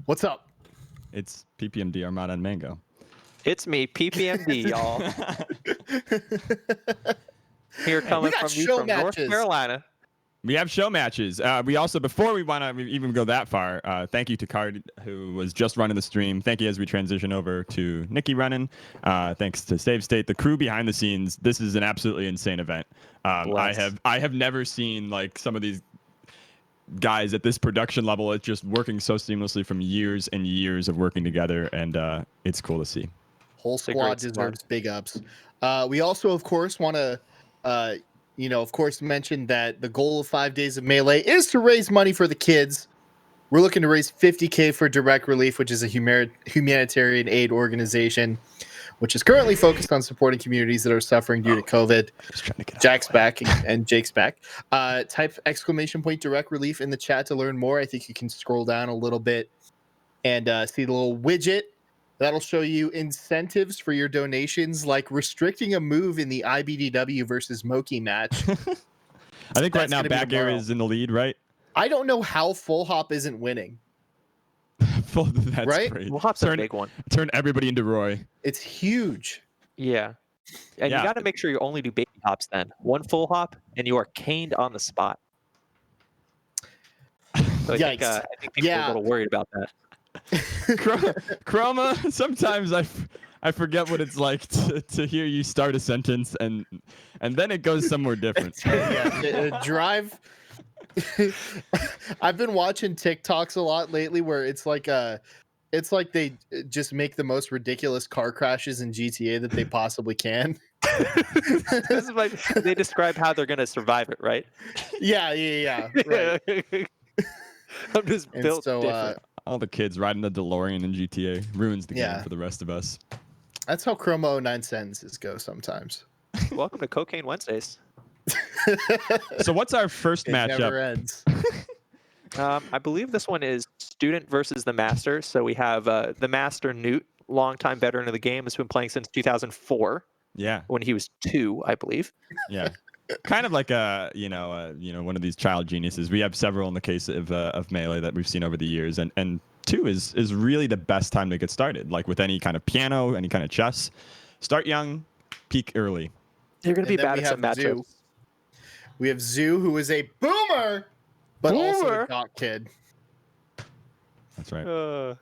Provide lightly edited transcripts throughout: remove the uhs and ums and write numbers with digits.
What's up? It's PPMD Armada and Mango. It's me, PPMD, y'all. Here We coming got from me show from North matches. Carolina. We have show matches. We also, before we want to even go that far, thank you to Card, who was just running the stream. Thank you as we transition over to Nikki running. Thanks to Save State, the crew behind the scenes. This is an absolutely insane event. I have never seen like some of these guys at this production level. It's just working so seamlessly from years and years of working together, and it's cool to see. Whole squad deserves big ups. We also, of course, want to, of course, mention that the goal of 5 days of Melee is to raise money for the kids. We're looking to raise $50K for Direct Relief, which is a humanitarian aid organization, which is currently focused on supporting communities that are suffering due to COVID. Jack's back and Jake's back. Type ! Direct Relief in the chat to learn more. I think you can scroll down a little bit and see the little widget. That'll show you incentives for your donations, like restricting a move in the IBDW versus Moki match. I think right now Back Air is in the lead, right? I don't know how Full Hop isn't winning. That's right? great. Full Hop's a big one. Turn everybody into Roy. It's huge. Yeah. And you got to make sure you only do baby hops then. One full hop, and you are caned on the spot. So I think people are a little worried about that. Chroma, sometimes I forget what it's like to hear you start a sentence and then it goes somewhere different. Drive. I've been watching TikToks a lot lately where it's like they just make the most ridiculous car crashes in GTA that they possibly can. This is like they describe how they're gonna survive it, right? Yeah. Right. I'm just built different. All the kids riding the DeLorean in GTA ruins the game for the rest of us. That's how Chroma 09 sentences go sometimes. Welcome to Cocaine Wednesdays. So what's our first matchup? It never ends. I believe this one is Student versus the Master. So we have the Master Newt, longtime veteran of the game, has been playing since 2004. Yeah. When he was 2, I believe. Yeah. Kind of like one of these child geniuses. We have several in the case of Melee that we've seen over the years, and 2 is really the best time to get started. Like with any kind of piano, any kind of chess, start young, peak early. You're gonna be bad at some matchups. We have Zoo, who is a boomer, but also a doc kid. That's right.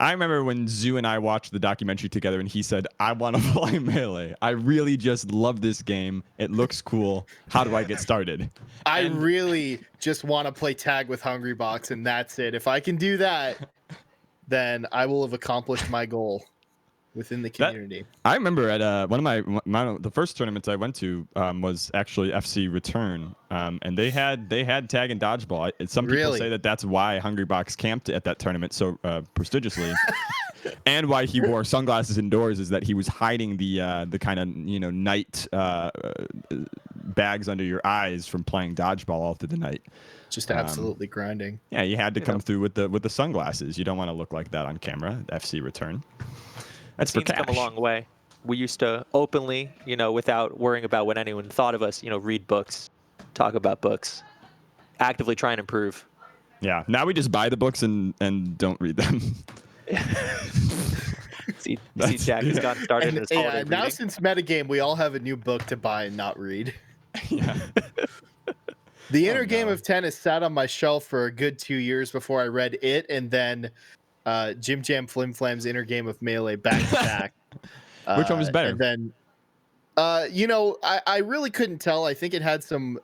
I remember when Zoo and I watched the documentary together, and he said, "I want to play Melee. I really just love this game. It looks cool. How do I get started?" I really just want to play tag with Hungrybox, and that's it. If I can do that, then I will have accomplished my goal within the community. I remember at one of the first tournaments I went to was actually FC Return, and they had tag and dodgeball. Some people say that's why Hungrybox camped at that tournament so prestigiously, and why he wore sunglasses indoors is that he was hiding the kind of night bags under your eyes from playing dodgeball all through the night. Just absolutely grinding. Yeah, you had to come through with the sunglasses. You don't want to look like that on camera. FC Return. That's for cash. Come a long way. We used to openly, without worrying about what anyone thought of us, read books, talk about books, actively try and improve. Yeah. Now we just buy the books and don't read them. see Jack has gotten started in his holiday now reading. Since metagame, we all have a new book to buy and not read. Yeah. The Inner Game of Tennis sat on my shelf for a good 2 years before I read it, and then Jim Jam Flim Flam's Inner Game of Melee back to back. Which one was better? And then, I really couldn't tell. I think it had some.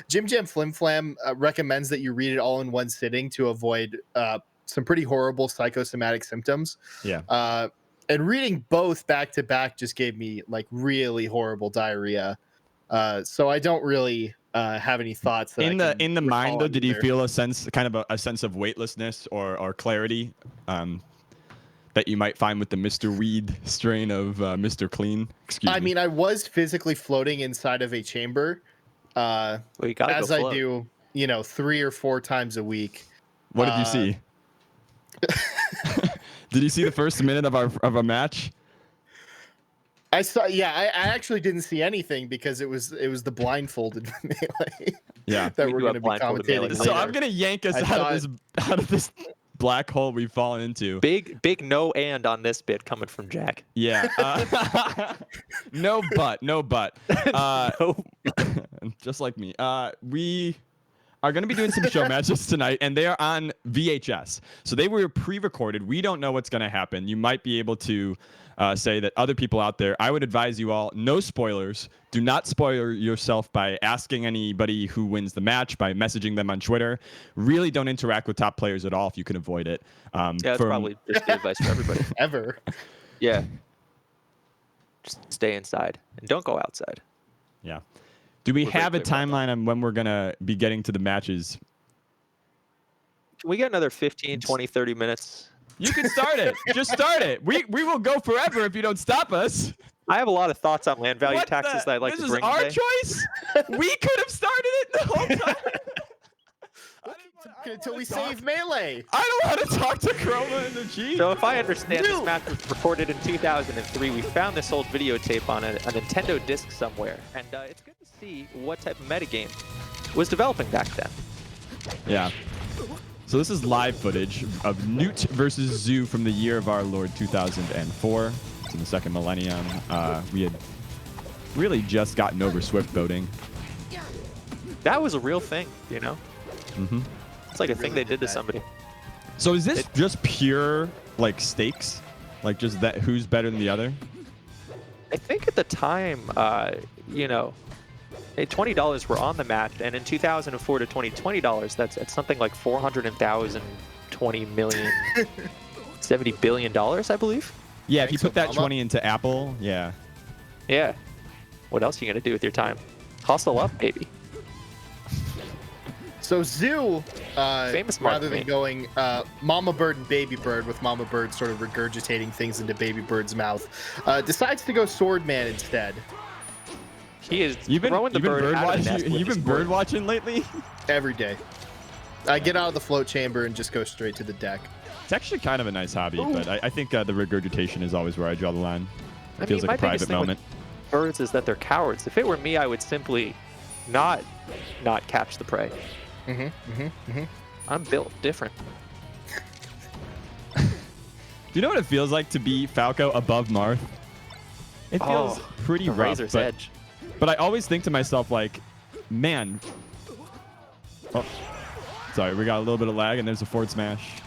Jim Jam Flim Flam recommends that you read it all in one sitting to avoid some pretty horrible psychosomatic symptoms. Yeah. And reading both back to back just gave me like really horrible diarrhea. So I don't really have any thoughts that in the mind though. Did you feel a sense of weightlessness or clarity that you might find with the Mr. Weed strain of Mr. Clean? I mean, I was physically floating inside of a chamber, as I do, 3 or 4 times a week. What did you see? Did you see the first minute of our match? I saw. Yeah, I actually didn't see anything because it was the blindfolded Melee. Yeah, that we're going to be commentating. So I'm going to yank us out of this black hole we've fallen into. Big no and on this bit coming from Jack. Yeah. No but. No. Just like me. We are going to be doing some show matches tonight, and they are on VHS. So they were pre-recorded. We don't know what's going to happen. You might be able to say that other people out there, I would advise you all, no spoilers. Do not spoil yourself by asking anybody who wins the match, by messaging them on Twitter. Really don't interact with top players at all if you can avoid it. Yeah, that's probably just the advice for everybody. Ever. Yeah. Just stay inside and don't go outside. Yeah. Do we We're very have a clear about timeline on when we're going to be getting to the matches? Can we get another 15, 20, 30 minutes? You can start it. Just start it. We will go forever if you don't stop us. I have a lot of thoughts on land value What taxes the- that I'd like this to is bring our today. choice? We could have started it the whole time. Until we save Melee. I don't want to talk to Chroma and the G. So if I understand, this Dude. match was recorded in 2003. We found this old videotape on a Nintendo disc somewhere, and it's good to see what type of metagame was developing back then. Yeah. So this is live footage of Newt versus Zoo from the year of our Lord 2004. It's in the second millennium. We had really just gotten over Swift voting. That was a real thing, you know? Mm-hmm. It's like a thing Really they did to did that. somebody. So is this just pure like stakes? Like just that who's better than the other? I think at the time, you know, $20 were on the match, and in 2004 to $20, that's something like 400,000, 20 million, $70 billion, I believe. Yeah, if you Thanks, put that Obama. 20 into Apple, yeah. Yeah. What else are you gonna do with your time? Hustle up, baby. So Zoo, Famous mark rather for than me. going Mama Bird and Baby Bird, with Mama Bird sort of regurgitating things into Baby Bird's mouth, decides to go Swordman instead. He is You've been throwing the bird out of the nest with You've his been word. bird watching lately? Every day. I get out of the float chamber and just go straight to the deck. It's actually kind of a nice hobby, but I think the regurgitation is always where I draw the line. It I feels mean, like a my biggest private thing with moment. birds is that they're cowards. If it were me, I would simply not catch the prey. I'm built different. Do you know what it feels like to be Falco above Marth? It feels pretty the rough, razor's but, edge. but I always think to myself, like, man. Oh, sorry, we got a little bit of lag, and there's a forward smash.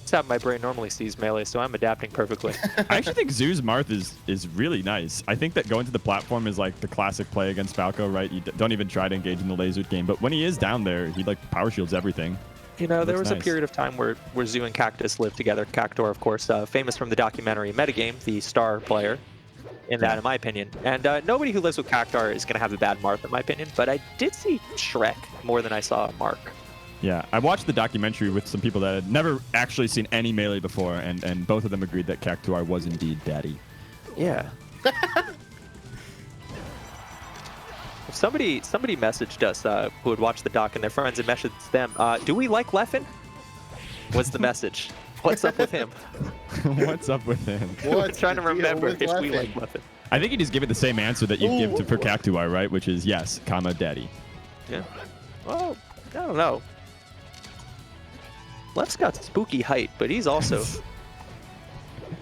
That's how my brain normally sees melee, so I'm adapting perfectly. I actually think Zoo's Marth is really nice. I think that going to the platform is like the classic play against Falco, right? You don't even try to engage in the laser game, but when he is down there, he like power shields everything. You know, there Looks was nice. a period of time where Zoo and Cactus lived together. Cactor, of course, famous from the documentary Metagame, the star player in that, in my opinion. And nobody who lives with Cactar is going to have a bad Marth, in my opinion. But I did see Shrek more than I saw Mark. Yeah, I watched the documentary with some people that had never actually seen any Melee before, and both of them agreed that Cactuar was indeed daddy. Yeah. If somebody messaged us who had watched the doc and their friends and messaged them, do we like Leffen? Was the message. What's up with him? What's up with him? What's trying to the deal remember with if we Leffen? like Leffen. I think you just give it the same answer that you give to for Cactuar, right? Which is yes, comma, daddy. Yeah. Well, I don't know. Left's got spooky height, but he's also,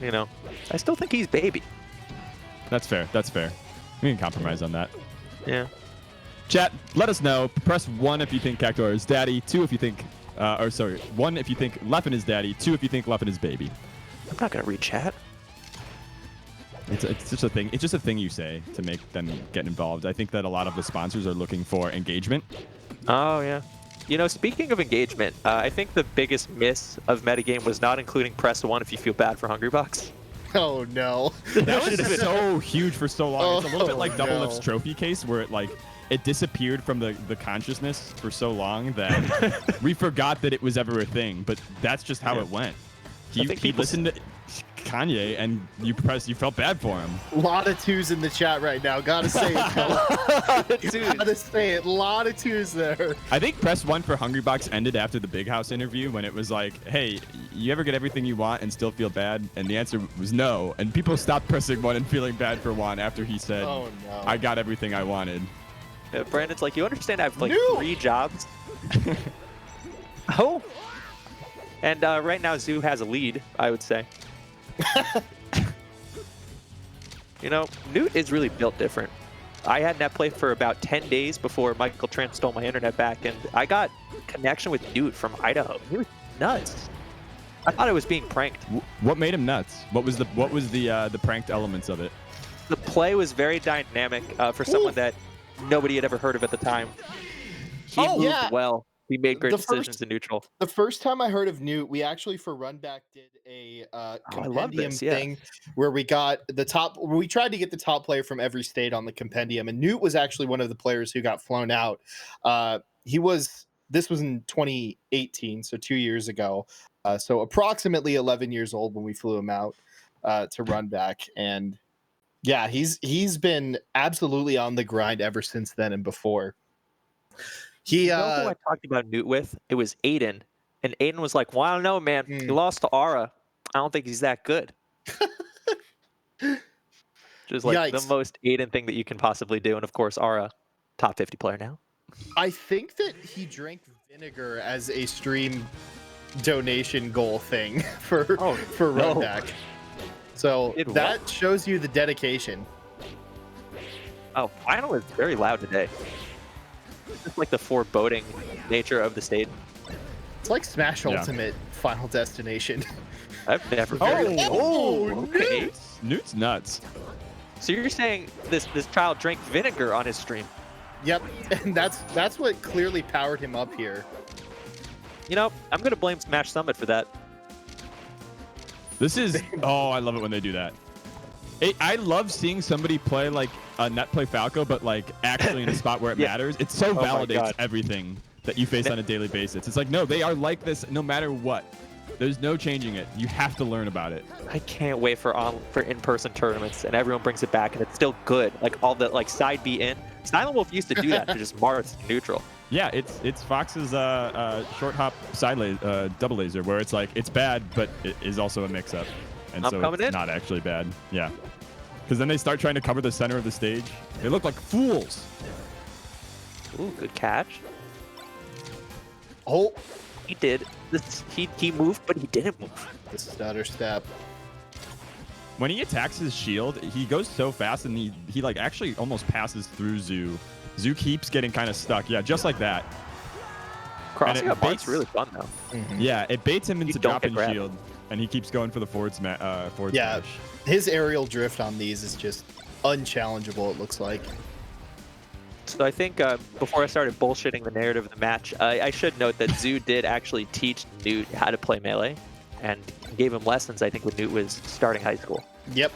you know, I still think he's baby. That's fair. That's fair. We can compromise on that. Yeah. Chat, let us know. Press 1 if you think Cactuar is daddy. 2 if you think, 1 if you think Leffen is daddy. 2 if you think Leffen is baby. I'm not gonna read chat. It's just a thing. It's just a thing you say to make them get involved. I think that a lot of the sponsors are looking for engagement. Oh yeah. You know, speaking of engagement, I think the biggest miss of metagame was not including press 1 if you feel bad for Hungrybox. Oh no. That was so huge for so long. It's a little bit like Double no. Lift's trophy case, where it disappeared from the consciousness for so long that we forgot that it was ever a thing. But that's just how Yeah. it went. I He think people listened to Kanye, and you felt bad for him. A lot of twos in the chat right now. Gotta say it, Phil. Dude, Gotta say it. A lot of twos there. I think press 1 for Hungrybox ended after the Big House interview when it was like, hey, you ever get everything you want and still feel bad? And the answer was no. And people stopped pressing 1 and feeling bad for Juan after he said, Oh no. I got everything I wanted. Brandon's like, you understand I have like No. 3 jobs? Oh. And right now, Zoo has a lead, I would say. You know, Newt is really built different. I had net play for about 10 days before Michael Trent stole my internet back, and I got connection with Newt from Idaho. He was nuts. I thought I was being pranked. What made him nuts? What was the pranked elements of it? The play was very dynamic for someone that nobody had ever heard of at the time. He moved well. He made great decisions in neutral. The first time I heard of Newt, we actually for Runback did a compendium thing where we got the top. We tried to get the top player from every state on the compendium, and Newt was actually one of the players who got flown out. This was in 2018, so 2 years ago. So approximately 11 years old when we flew him out to Runback, and yeah, he's been absolutely on the grind ever since then and before. You know who I talked about Newt with? It was Aiden. And Aiden was like, well, I don't know, man. He lost to Aura. I don't think he's that good. Just like the most Aiden thing that you can possibly do. And of course, Aura, top 50 player now. I think that he drank vinegar as a stream donation goal thing for Runback. So that shows you the dedication. Oh, final is very loud today. Just like the foreboding nature of the stage. It's like Smash Ultimate Final Destination. I've never. Okay. Newt's nuts. So you're saying this child drank vinegar on his stream? Yep, and that's what clearly powered him up here. You know, I'm gonna blame Smash Summit for that. This is I love it when they do that. I love seeing somebody play like a net play Falco, but like actually in a spot where it matters. It so validates everything that you face on a daily basis. It's like, no, they are like this no matter what. There's no changing it. You have to learn about it. I can't wait for in-person tournaments, and everyone brings it back, and it's still good. Like all the side B in. Silent Wolf used to do that to just Marth neutral. Yeah, it's Fox's short hop double laser, where it's like it's bad, but it is also a mix-up, and so it's not actually bad. Yeah. Because then they start trying to cover the center of the stage. They look like fools. Ooh, good catch. Oh, he did. He moved, but he didn't move. The stutter step. When he attacks his shield, he goes so fast, and he like actually almost passes through Zoo. Zoo keeps getting kind of stuck. Yeah, just like that. Crossing up bait's really fun though. Mm-hmm. Yeah, it baits him into dropping shield, and he keeps going for the forward smash. His aerial drift on these is just unchallengeable, it looks like. So I think before I started bullshitting the narrative of the match, I should note that Zoo did actually teach Newt how to play Melee and gave him lessons, I think, when Newt was starting high school. Yep.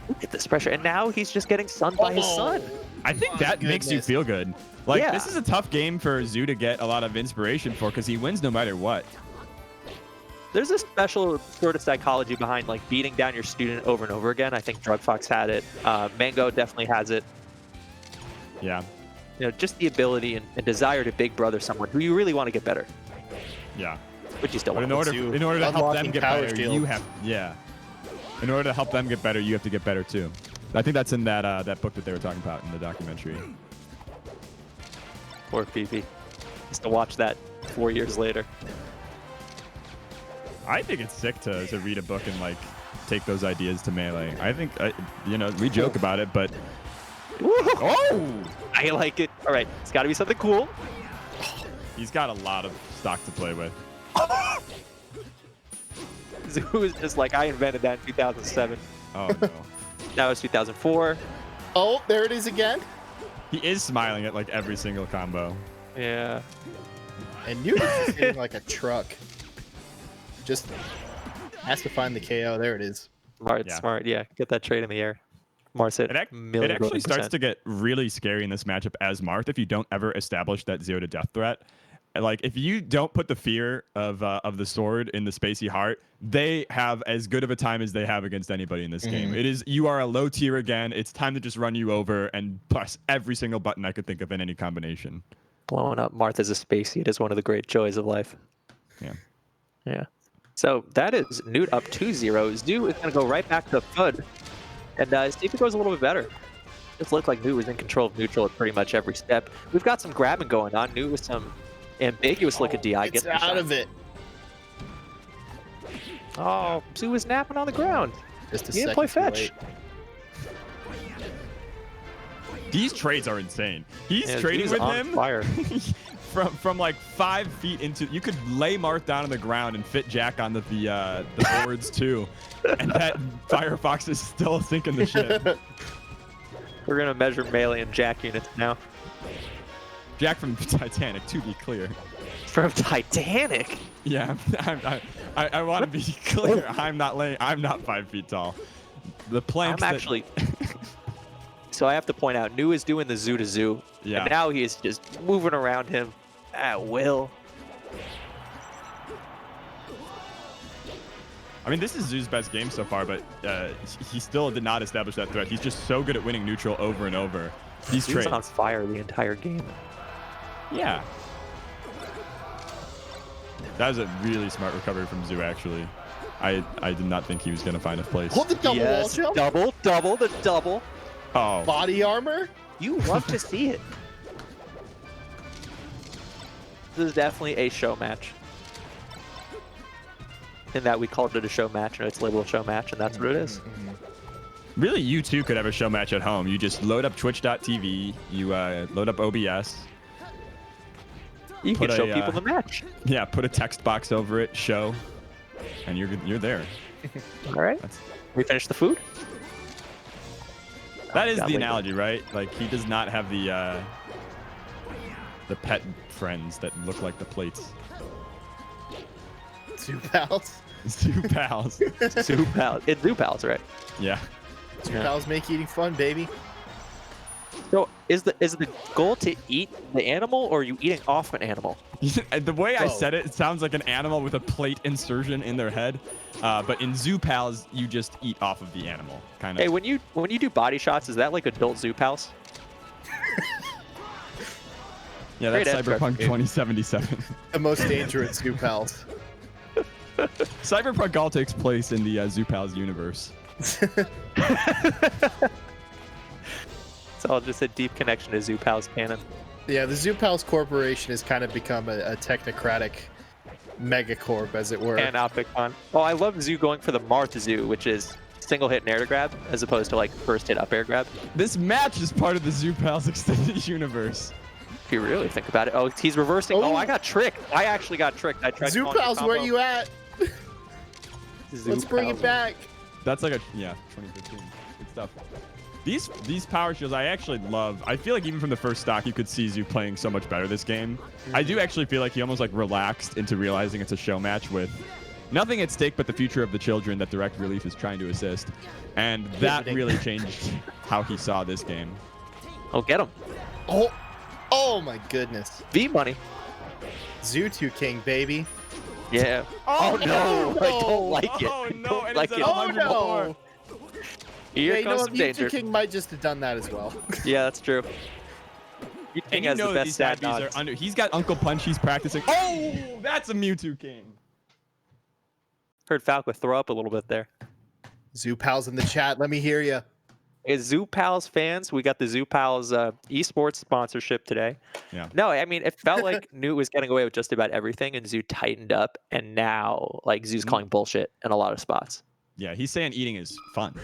Look at this pressure. And now he's just getting sunned by his son. I think that makes you feel good. Like, this is a tough game for Zoo to get a lot of inspiration for because he wins no matter what. There's a special sort of psychology behind like beating down your student over and over again. I think Drug Fox had it. Mango definitely has it. Yeah. You know, just the ability and desire to big brother someone who you really want to get better. Yeah. But you still want in order to help them get better, you have in order to help them get better, you have to get better too. I think that's in that that book that they were talking about in the documentary. Poor PP. Just to watch that 4 years later. I think it's sick to read a book and like take those ideas to Melee. I think we joke about it, but I like it. All right, it's got to be something cool. He's got a lot of stock to play with. Zoo is just like, I invented that in 2007. Oh no. That was 2004. Oh, there it is again. He is smiling at like every single combo. Yeah. And Newt is just hitting like a truck. Just has to find the KO. There it is. Smart. Yeah, get that trade in the air. Marth hit it actually starts to get really scary in this matchup as Marth if you don't ever establish that 0 to death threat. Like if you don't put the fear of the sword in the Spacey Heart, they have as good of a time as they have against anybody in this game. It is you are a low tier again. It's time to just run you over and press every single button I could think of in any combination. Blowing up Marth as a Spacey, it is one of the great joys of life. Yeah. So that is Newt up 2-0. Zoo is going to go right back to FUD and see if it goes a little bit better. Just looked like Newt was in control of neutral at pretty much every step. We've got some grabbing going on. Newt with some ambiguous look at DI. It's out of it. Oh, Zoo was napping on the ground. Just a He didn't play second too fetch. late. These trades are insane. He's Yeah, trading Zoo's with on him fire. from like 5 feet into. You could lay Marth down on the ground and fit Jack on the boards too, and that Firefox is still sinking the ship. We're gonna measure melee and Jack units now. Jack from Titanic, to be clear. From Titanic. Yeah, I want to be clear. I'm not 5 feet tall. The planks. I'm actually. So I have to point out, New is doing the zoo to zoo, Yeah. and now he is just moving around him at will. I mean, this is Zoo's best game so far, but he still did not establish that threat. He's just so good at winning neutral over and over. These Zoo's trades. on fire the entire game. Yeah. That was a really smart recovery from Zoo, actually. I did not think he was going to find a place. Hold the double wall jump. double, the double. Oh, Body armor. You love to see it. This is definitely a show match. In that we called it a show match, and it's labeled a show match, and that's what it is. really, you too could have a show match at home. You just load up twitch.tv, you load up OBS. You can Put show a, people the match. Yeah, put a text box over it, show, and you're there. All right. That's- We finish the food? That is God, the wait. analogy, right? Like, he does not have the pet friends that look like the plates. Two pals. Zoo pals. Zoo Pals. It's Zoo Pals, right? Yeah. Two Yeah. pals make eating fun, baby. So is the goal to eat the animal, or are you eating off an animal? The way I Oh. said it, it sounds like an animal with a plate insertion in their head. But in Zoo Pals, you just eat off of the animal, kind of. Hey, when you do body shots, is that like adult Zoo Pals? Yeah, that's Great abstract Cyberpunk game. 2077. The most dangerous two pals. Cyberpunk all takes place in the Zoo Pals universe. It's all just a deep connection to Zoo Pals canon. Yeah, the Zoo Pals Corporation has kind of become a technocratic megacorp, as it were. Panopticon. Oh, I love Zoo going for the Marth Zoo, which is single hit and air to grab, as opposed to like first hit up air grab. This match is part of the Zoo Pals extended universe. If you really think about it. Oh, he's reversing. Oh, Oh. I got tricked. I actually got tricked. I tried Zoo calling a Pals, where combo. you at? Zoo Let's bring Pals. it back. That's like 2015. Good stuff. These power shields I actually love. I feel like even from the first stock, you could see Zoo playing so much better this game. I do actually feel like he almost like relaxed into realizing it's a show match with nothing at stake but the future of the children that Direct Relief is trying to assist. And that Pivoting. really changed how he saw this game. Oh, get him. Oh my goodness. V money. Zoo 2 King, baby. Yeah. Oh, no. I don't like it. Oh, I no, don't and like it's it. at Oh 100 more. no. Here Yeah, you know comes what? some Zoo danger. 2 King might just have done that as well. Yeah, that's true. King And you has know the that best these sad bad bees nods. are under. He's got Uncle Punch. He's practicing. Oh, that's a Mewtwo King. Heard Falco throw up a little bit there. Zoo Pals in the chat, let me hear you. Hey, Zoo Pals fans, we got the Zoo Pals esports sponsorship today. Yeah. No, I mean, it felt like Newt was getting away with just about everything, and Zoo tightened up, and now, like, Zoo's calling bullshit in a lot of spots. Yeah, he's saying eating is fun.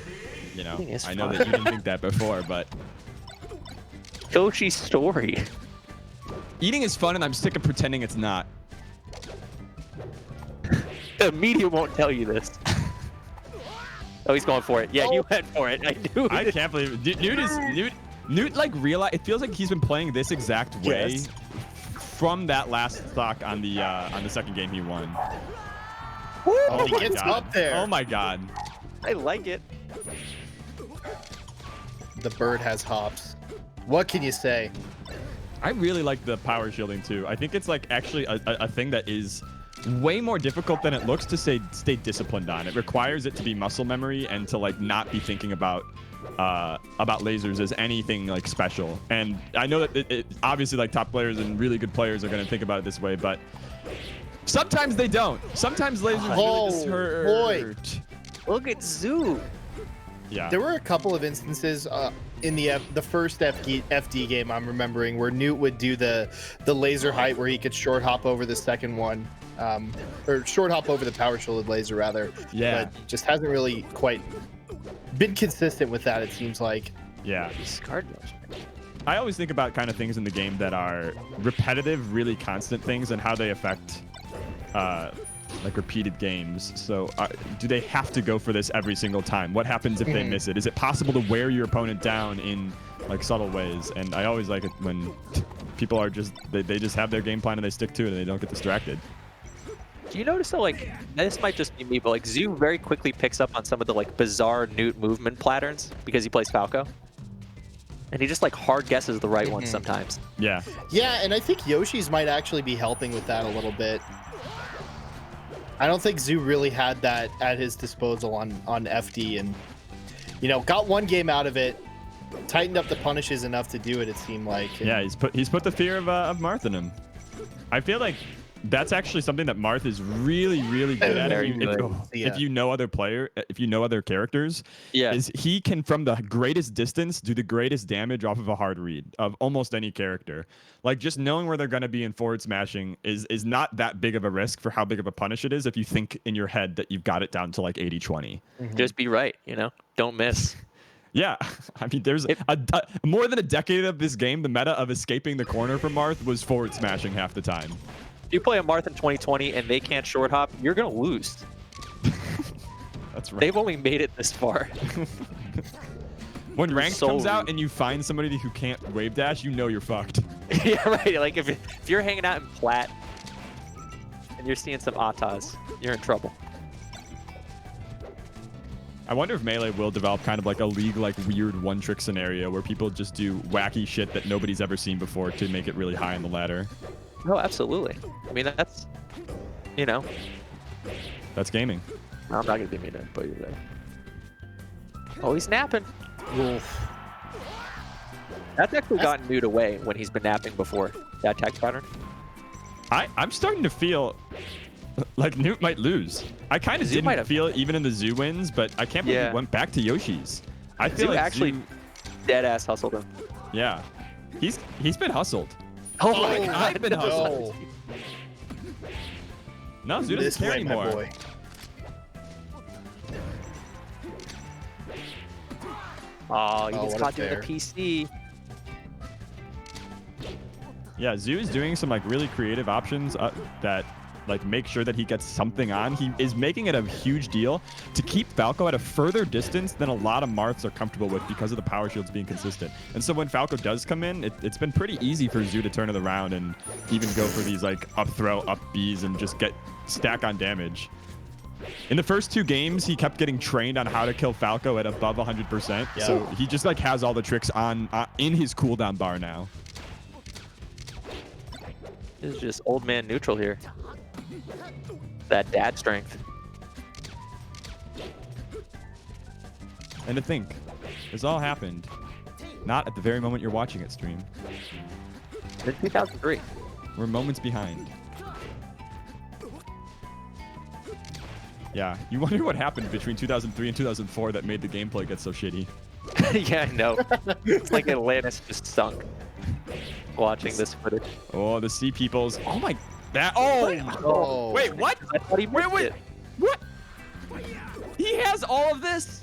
You know, Eating is I know fun. that you didn't think that before, but Yoshi's story. eating is fun, and I'm sick of pretending it's not. The media won't tell you this. Oh, he's going for it. Yeah, you went for it. I knew I it. can't believe it. Newt like realize it feels like he's been playing this exact way Yes. from that last stock on the second game he won. Oh, he my gets God. up there. Oh my god. I like it. The bird has hops. What can you say? I really like the power shielding too. I think it's like actually a thing that is way more difficult than it looks to stay disciplined on. It requires it to be muscle memory and to like not be thinking about lasers as anything like special. And I know that it obviously like top players and really good players are going to think about it this way, but sometimes they don't. Sometimes lasers really just Oh, hurt. Look at Zoo. Yeah. There were a couple of instances in the first FD game I'm remembering where Newt would do the laser height where he could short hop over the second one. or short hop over the power shielded laser rather. Yeah. But just hasn't really quite been consistent with that. It seems like. Yeah. Discard those. I always think about kind of things in the game that are repetitive, really constant things, and how they affect like repeated games. So do they have to go for this every single time? What happens if they miss it? Is it possible to wear your opponent down in like subtle ways? And I always like it when people are just they just have their game plan and they stick to it and they don't get distracted. Do you notice that, like, this might just be me, but like Zoo very quickly picks up on some of the like bizarre Newt movement patterns because he plays Falco, and he just like hard guesses the right one sometimes. Yeah. Yeah, and I think Yoshi's might actually be helping with that a little bit. I don't think Zoo really had that at his disposal on FD, and got one game out of it, tightened up the punishes enough to do it. It seemed like. And Yeah, he's put the fear of Marth in him. I feel like that's actually something that Marth is really, really good at. Very If you know other characters, Yeah. is he can from the greatest distance do the greatest damage off of a hard read of almost any character. Like just knowing where they're going to be in forward smashing is not that big of a risk for how big of a punish it is if you think in your head that you've got it down to like 80-20. Just be right, don't miss. Yeah, I mean, there's more than a decade of this game, the meta of escaping the corner from Marth was forward smashing half the time. If you play a Marth in 2020 and they can't short hop, you're gonna lose. That's right. They've only made it this far. When ranked so comes out rude. and you find somebody who can't wave dash, you know you're fucked. Yeah, right. Like if you're hanging out in plat and you're seeing some Atas, you're in trouble. I wonder if Melee will develop kind of like a league, like weird one-trick scenario where people just do wacky shit that nobody's ever seen before to make it really high on the ladder. Oh, absolutely. I mean, that's, That's gaming. I'm not gonna be mean to put you there. Oh, he's napping. That's actually gotten Newt away when he's been napping before. That tech pattern. I'm starting to feel like Newt might lose. I kind of Zoo might didn't have- feel it even in the Zoo wins, but I can't believe Yeah. he went back to Yoshi's. I feel Zoo like actually Zoo, dead ass hustled him. yeah, he's been hustled. Oh my God, I've been no. hustled. No, Zoo This doesn't care way, my anymore. boy. Oh, he Oh, gets what a caught doing the fair. PC. Yeah, Zoo is doing some like really creative options that like make sure that he gets something on. He is making it a huge deal to keep Falco at a further distance than a lot of Marths are comfortable with because of the power shields being consistent. And so when Falco does come in, it's been pretty easy for Zoo to turn it around and even go for these like up throw, up Bs and just get stack on damage. In the first two games, he kept getting trained on how to kill Falco at above 100%. Yeah. So he just like has all the tricks on in his cooldown bar now. This is just old man neutral here. That dad strength. And to think, this all happened not at the very moment you're watching it stream. In 2003. We're moments behind. Yeah, you wonder what happened between 2003 and 2004 that made the gameplay get so shitty. Yeah, I know. It's like Atlantis just sunk watching this footage. Oh, the sea peoples. Oh my, that. Oh, Oh. wait, what? I thought he missed Wait, it. what? He has all of this?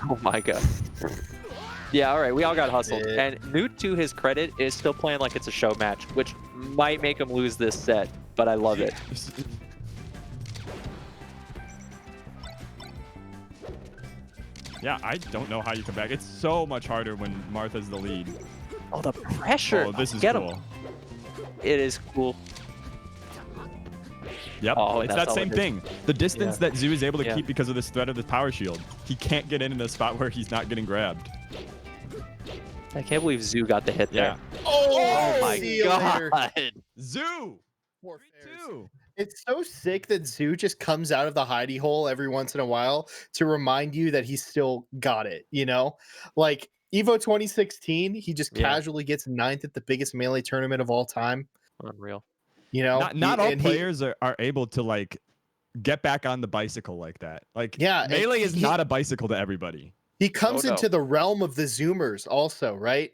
Oh my god. Yeah, all right, we all got hustled. Yeah. And Newt, to his credit, is still playing like it's a show match, which might make him lose this set, but I love it. Yeah, I don't know how you come back. It's so much harder when Martha's the lead. Oh, the pressure. Oh, this is Get cool. him. It is cool. Yep, Oh, it's that's that all same it is. thing. The distance Yeah. that Zoo is able to Yeah. keep because of this threat of the power shield. He can't get in a spot where he's not getting grabbed. I can't believe Zoo got the hit Yeah. there. Oh, Oh my see you later. god. Zoo! Poor 3-2. Fares. It's so sick that Zoo just comes out of the hidey hole every once in a while to remind you that he's still got it, Like Evo 2016, he just Yeah. casually gets ninth at the biggest Melee tournament of all time, Unreal. Not all and players are able to like get back on the bicycle like that. Like Yeah, and Melee is he- not a bicycle to everybody. He comes Oh, no. into the realm of the Zoomers also, right?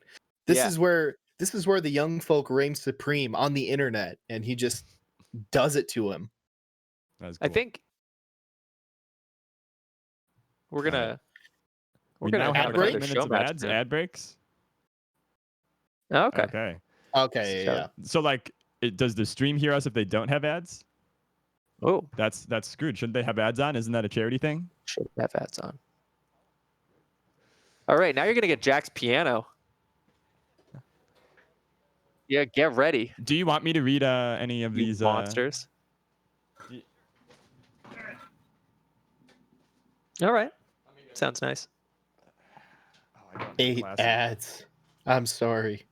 This Yeah. is where the young folk reign supreme on the internet, and he just does it to him. That's I cool. think we're gonna Alright. we're we gonna now have have break? 8 minutes show of match. ads, ad breaks. Okay. Okay. Okay, yeah. So like, does the stream hear us if they don't have ads? Oh, That's screwed. Shouldn't they have ads on? Isn't that a charity thing? should have ads on. All right, now you're gonna get Jack's piano. Yeah, get ready, Do you want me to read any of you these monsters. All right, sounds nice. 8 ads. I'm sorry.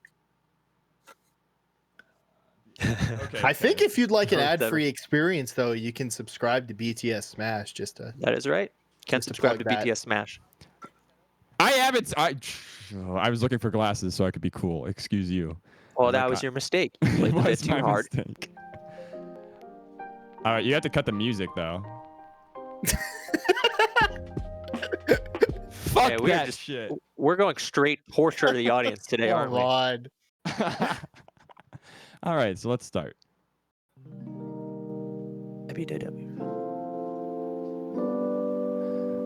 Okay, I think if you'd like an Oh, ad-free experience, though, you can subscribe to BTS Smash just to. That is right. Can Just to subscribe to plug that. BTS Smash. I haven't. I was looking for glasses so I could be cool. Excuse you. Well, Oh my that was God. your mistake. You It played a bit was too my hard. mistake. All right, you have to cut the music though. Fuck Yeah, we are that just- shit. We're going straight portrait of the audience today, Come aren't we? on. All right, so let's start. WWW.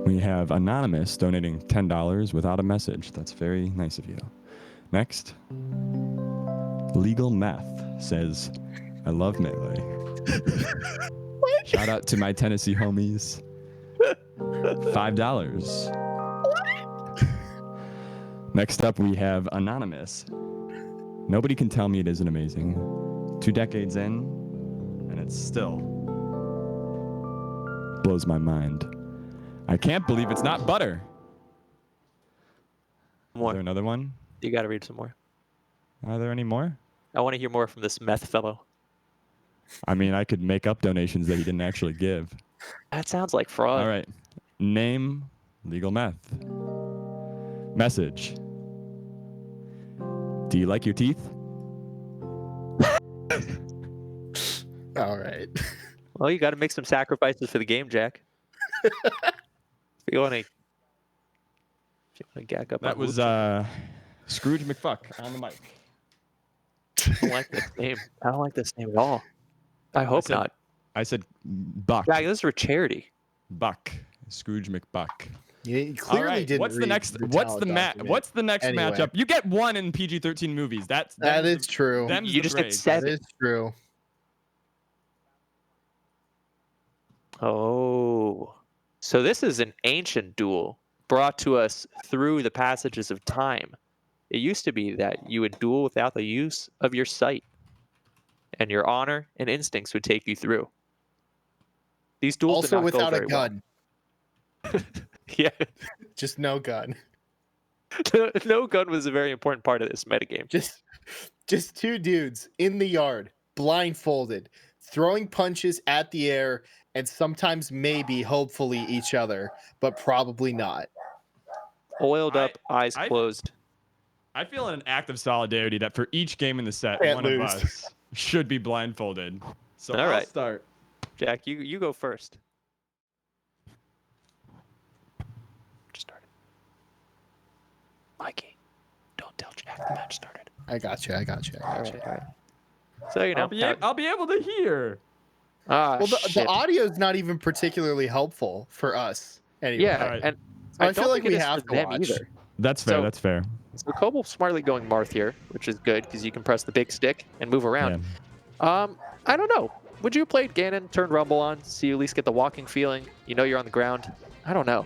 We have Anonymous donating $10 without a message. That's very nice of you. Next, Legal Meth says, I love Melee. Shout out to my Tennessee homies. $5. Next up, we have Anonymous. Nobody can tell me it isn't amazing. 2 decades in, and it still blows my mind. I can't believe it's not butter. Is More. there another one? You got to read some more. Are there any more? I want to hear more from this meth fellow. I mean, I could make up donations that he didn't actually give. That sounds like fraud. All right. Name Legal Meth. Message. Do you like your teeth? All right. Well, you got to make some sacrifices for the game, Jack. If you want to gag up That on was Lucha. Scrooge McFuck on the mic. I don't like this name. I don't like this name at all. I hope said- not. I said Buck. Jack, this is for charity. Buck. Scrooge McBuck. You All clearly right. didn't. What's the read next? the What's the talent document. What's the next Anyway. matchup? You get one in PG-13 movies. That is true. Them's You the just hit breaks. That 7. is true. Oh. So this is an ancient duel brought to us through the passages of time. It used to be that you would duel without the use of your sight, and your honor and instincts would take you through. These duels did Also not go without a very well. gun. Yeah, Just no gun. no gun was a very important part of this metagame. Just 2 dudes in the yard, blindfolded, throwing punches at the air, and sometimes maybe, hopefully, each other, but probably not. Oiled up, eyes I- closed. I feel an act of solidarity that for each game in the set, Can't one lose. of us should be blindfolded. So All I'll right. start. Jack, you go first. Just started. Mikey, don't tell Jack the match started. I got you. All right. So you know. I'll be able to hear. Ah, Well, the shit. audio's not even particularly helpful for us. Anyway. Yeah, Alright. and So I don't feel like think it we is have for to them watch. either. That's fair. So- That's fair. So Kobo smartly going Marth here, which is good because you can press the big stick and move around. I don't know. Would you have played Ganon, turned Rumble on, so you at least get the walking feeling? You know you're on the ground. I don't know.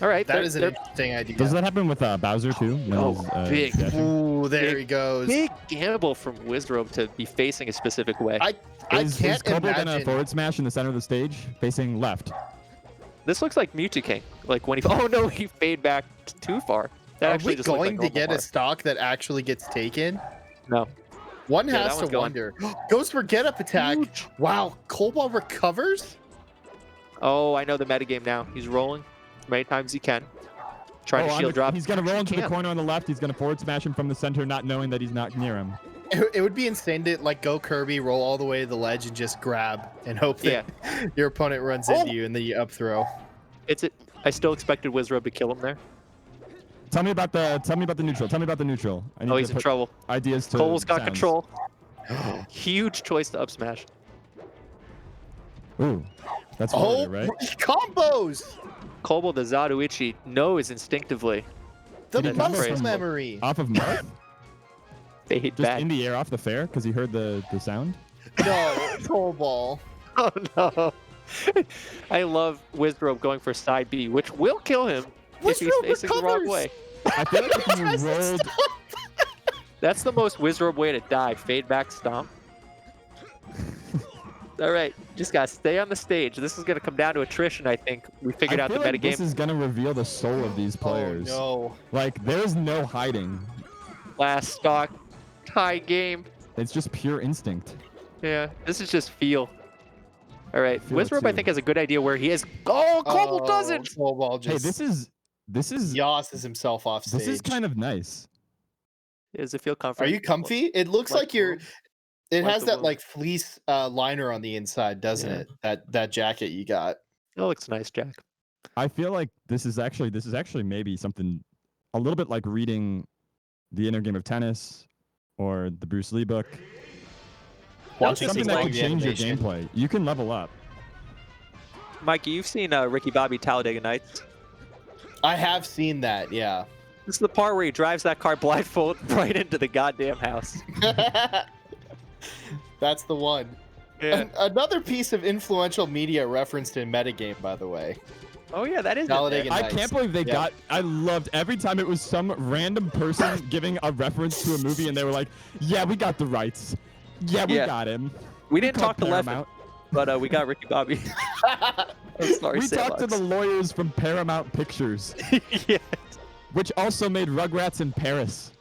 All right, That they're- is an they're interesting idea. Does that happen with Bowser too? when Oh, he's, big. dashing? Ooh, there Big- he goes. big gamble from Wizrobe to be facing a specific way. I Is can't Kobo gonna imagine. forward smash in the center of the stage, facing left? This looks like Mewtwo King. Like when he oh no, he fade back too far. That Are actually we just looked going like to get normal a stock that actually gets taken? No. One Yeah, has that to one's going. wonder. Goes for get up attack. Huge. Wow, Cobalt recovers? Oh, I know the metagame now. He's rolling as many times as he can. Trying to on shield the- drop. He's gonna roll into the Can't. corner on the left. He's gonna forward smash him from the center, not knowing that he's not near him. It would be insane to like go Kirby, roll all the way to the ledge, and just grab and hope that your opponent runs Oh. into you and then you up throw. I still expected Wizrobe to kill him there. Tell me about the neutral. Tell me about the neutral. I need Oh, to he's in put trouble. ideas to Cole's got sounds. control. Huge choice to up smash. Ooh, that's Oh, harder, right? combos! Kobold the Zatoichi knows instinctively. The Did he combo muscle from- memory. Off of Marth? Fade Just back. in the air off the fair because he heard the sound? No, Cobalt. Oh no. I love Wizrobe going for side B, which will kill him if he's Wizrobe facing the wrong recovers. way. I feel like if you Tries to rolled... stop. That's the most Wizrobe way to die. Fade back stomp. All right, just gotta stay on the stage. This is gonna come down to attrition, I think. We figured I out the feel like metagame. this is going to reveal the soul of these players. Oh, Like, there's no hiding. Last stock, tie game. It's just pure instinct. Yeah, this is just feel. All right, Feel it Wizrobe, I too. think, has a good idea where he is. Oh, no. Kobold doesn't. Cobalt Hey, just this is yosses himself off stage. this is kind of nice. Does it feel comfortable? Are you comfy? It looks like you're. the It like has the that womb. like fleece liner on the inside, doesn't Yeah. it? That jacket you got. It looks nice, Jack. I feel like this is actually maybe something a little bit like reading the inner game of tennis or the Bruce Lee book. Watching Something something that like could change your gameplay. You can level up. Mikey, you've seen Ricky Bobby Talladega Nights. I have seen that. Yeah. This is the part where he drives that car blindfold right into the goddamn house. That's the one. Another piece of influential media referenced in metagame, by the way. Oh yeah, that is. in there. Talladega I Nights. can't believe they Yeah. got. I loved every time it was some random person giving a reference to a movie, and they were like, "Yeah, we got the rights. Yeah, we Yeah. got him." We didn't called talk to Leffen, Paramount. but we got Ricky Bobby. I'm sorry, We talked to the Sandbox. lawyers from Paramount Pictures, Yeah. which also made Rugrats in Paris.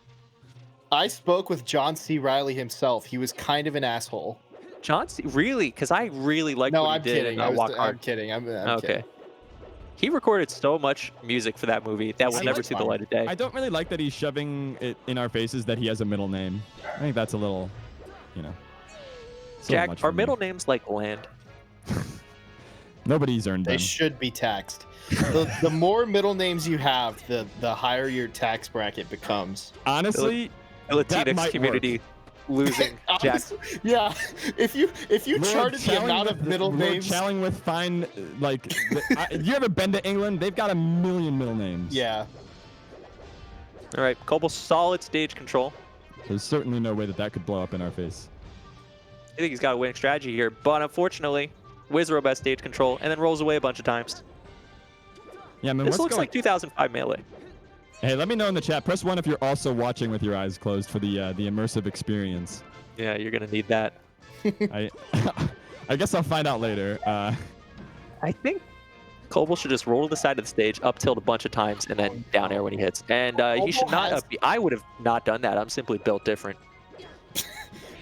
I spoke with John C. Riley himself. He was kind of an asshole. John C. Really? Because I really liked No, what I'm he did kidding. in I'm Walk Hard. kidding. I'm Okay. kidding. He recorded so much music for that movie that will I never like see the fine. light of day. I don't really like that he's shoving it in our faces that he has a middle name. I think that's a little, you know. it's a little Jack, much our for me. middle names like land. Nobody's earned They them. should be taxed. The more middle names you have, the higher your tax bracket becomes. Honestly, The Latinx might community losing Jack. Honestly, yeah, if you Lord charted the Challing amount with of middle Lord names, Challing with fine, like, you ever been to England? They've got a million middle names. yeah, All right, Kobo, solid stage control. There's certainly no way that could blow up in our face. I think he's got a winning strategy here, but unfortunately, Wizrobe has stage control and then rolls away a bunch of times. Yeah, I mean, This what's looks going... like 2005 Melee. Hey, let me know in the chat. Press 1 if you're also watching with your eyes closed for the immersive experience. Yeah, you're gonna need that. I I guess I'll find out later. I think Kobo should just roll to the side of the stage, up tilt a bunch of times, and then down air when he hits. And he should Kobo not has- up. I would have not done that. I'm simply built different.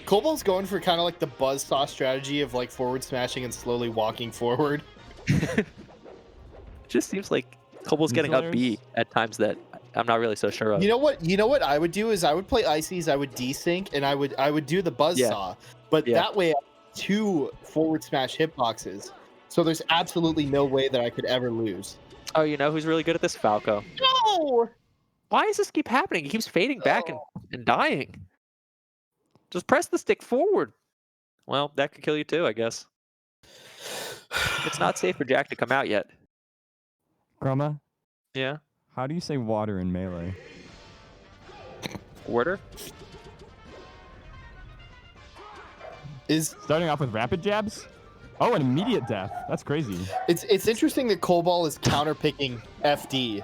Cobalt's going for kind of like the buzzsaw strategy of like forward smashing and slowly walking forward. It just seems like Kobo's getting up B Hilarious. at times that I'm not really so sure of. You know what? You know what I would do is I would play Ices, I would desync, and I would do the buzzsaw. But Yeah. that way, I have 2 forward smash hitboxes. So there's absolutely no way that I could ever lose. Oh, you know who's really good at this? Falco. No. Why does this keep happening? He keeps fading back and dying. Just press the stick forward. Well, that could kill you too, I guess. It's not safe for Jack to come out yet. Chroma, Yeah. how do you say water in Melee? Order? Is Starting off with rapid jabs? Oh, an immediate death. That's crazy. it's interesting that Cobalt is counterpicking FD.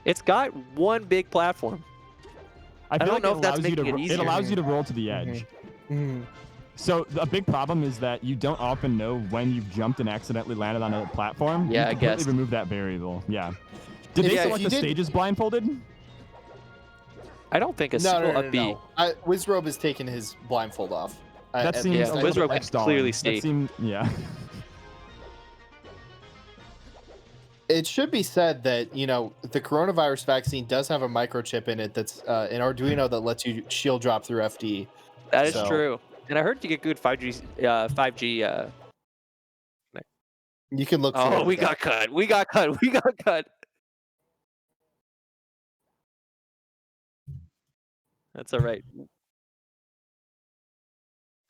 It's got one big platform. I feel don't like know it if that's allows you to making it it easier. allows you to roll to the edge. So a big problem is that you don't often know when you've jumped and accidentally landed on a platform. Yeah, I you completely guess. remove that variable. Yeah. Did If- they yeah, if select you the did- stages blindfolded? I don't think a No, single no, no, up B. no. Wizrobe has taken his blindfold off. That At seems least a I- little Wizrobe bit can stalling. clearly That see. seemed, yeah. It should be said that, you know, the coronavirus vaccine does have a microchip in it that's an Arduino that lets you shield drop through FD. That is So- true. And I heard you get good 5G. You can look for Oh, it. we got cut. We got cut. We got cut. That's all right.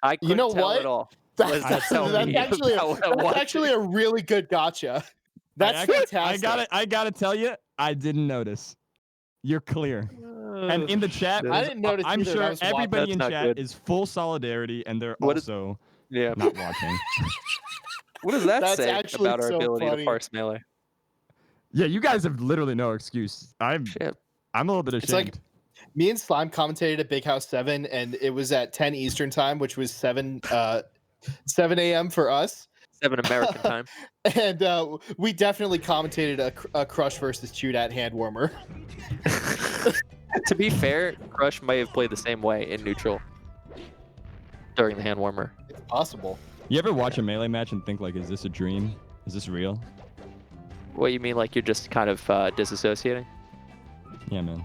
I couldn't know tell what? at all. What does that tell me about what I that's actually a really good gotcha. That's fantastic. I gotta tell you, I didn't notice. You're clear. And in the chat, I didn't notice I'm either, and I sure was watching. everybody in That's not chat good. is full solidarity, and they're What is- also Yeah. not watching. What does that That's say actually about our so ability funny. to parse Melee? Yeah, you guys have literally no excuse. I'm Shit. a little bit It's like- ashamed. Me and Slime commentated at Big House 7, and it was at 10 Eastern time, which was 7 a.m. for us. 7 American time. And we definitely commentated a Crush versus Chudat hand warmer. To be fair, Crush may have played the same way in neutral during the hand warmer. It's possible. You ever watch a Melee match and think like, is this a dream? Is this real? What you mean, like you're just kind of disassociating? Yeah, man.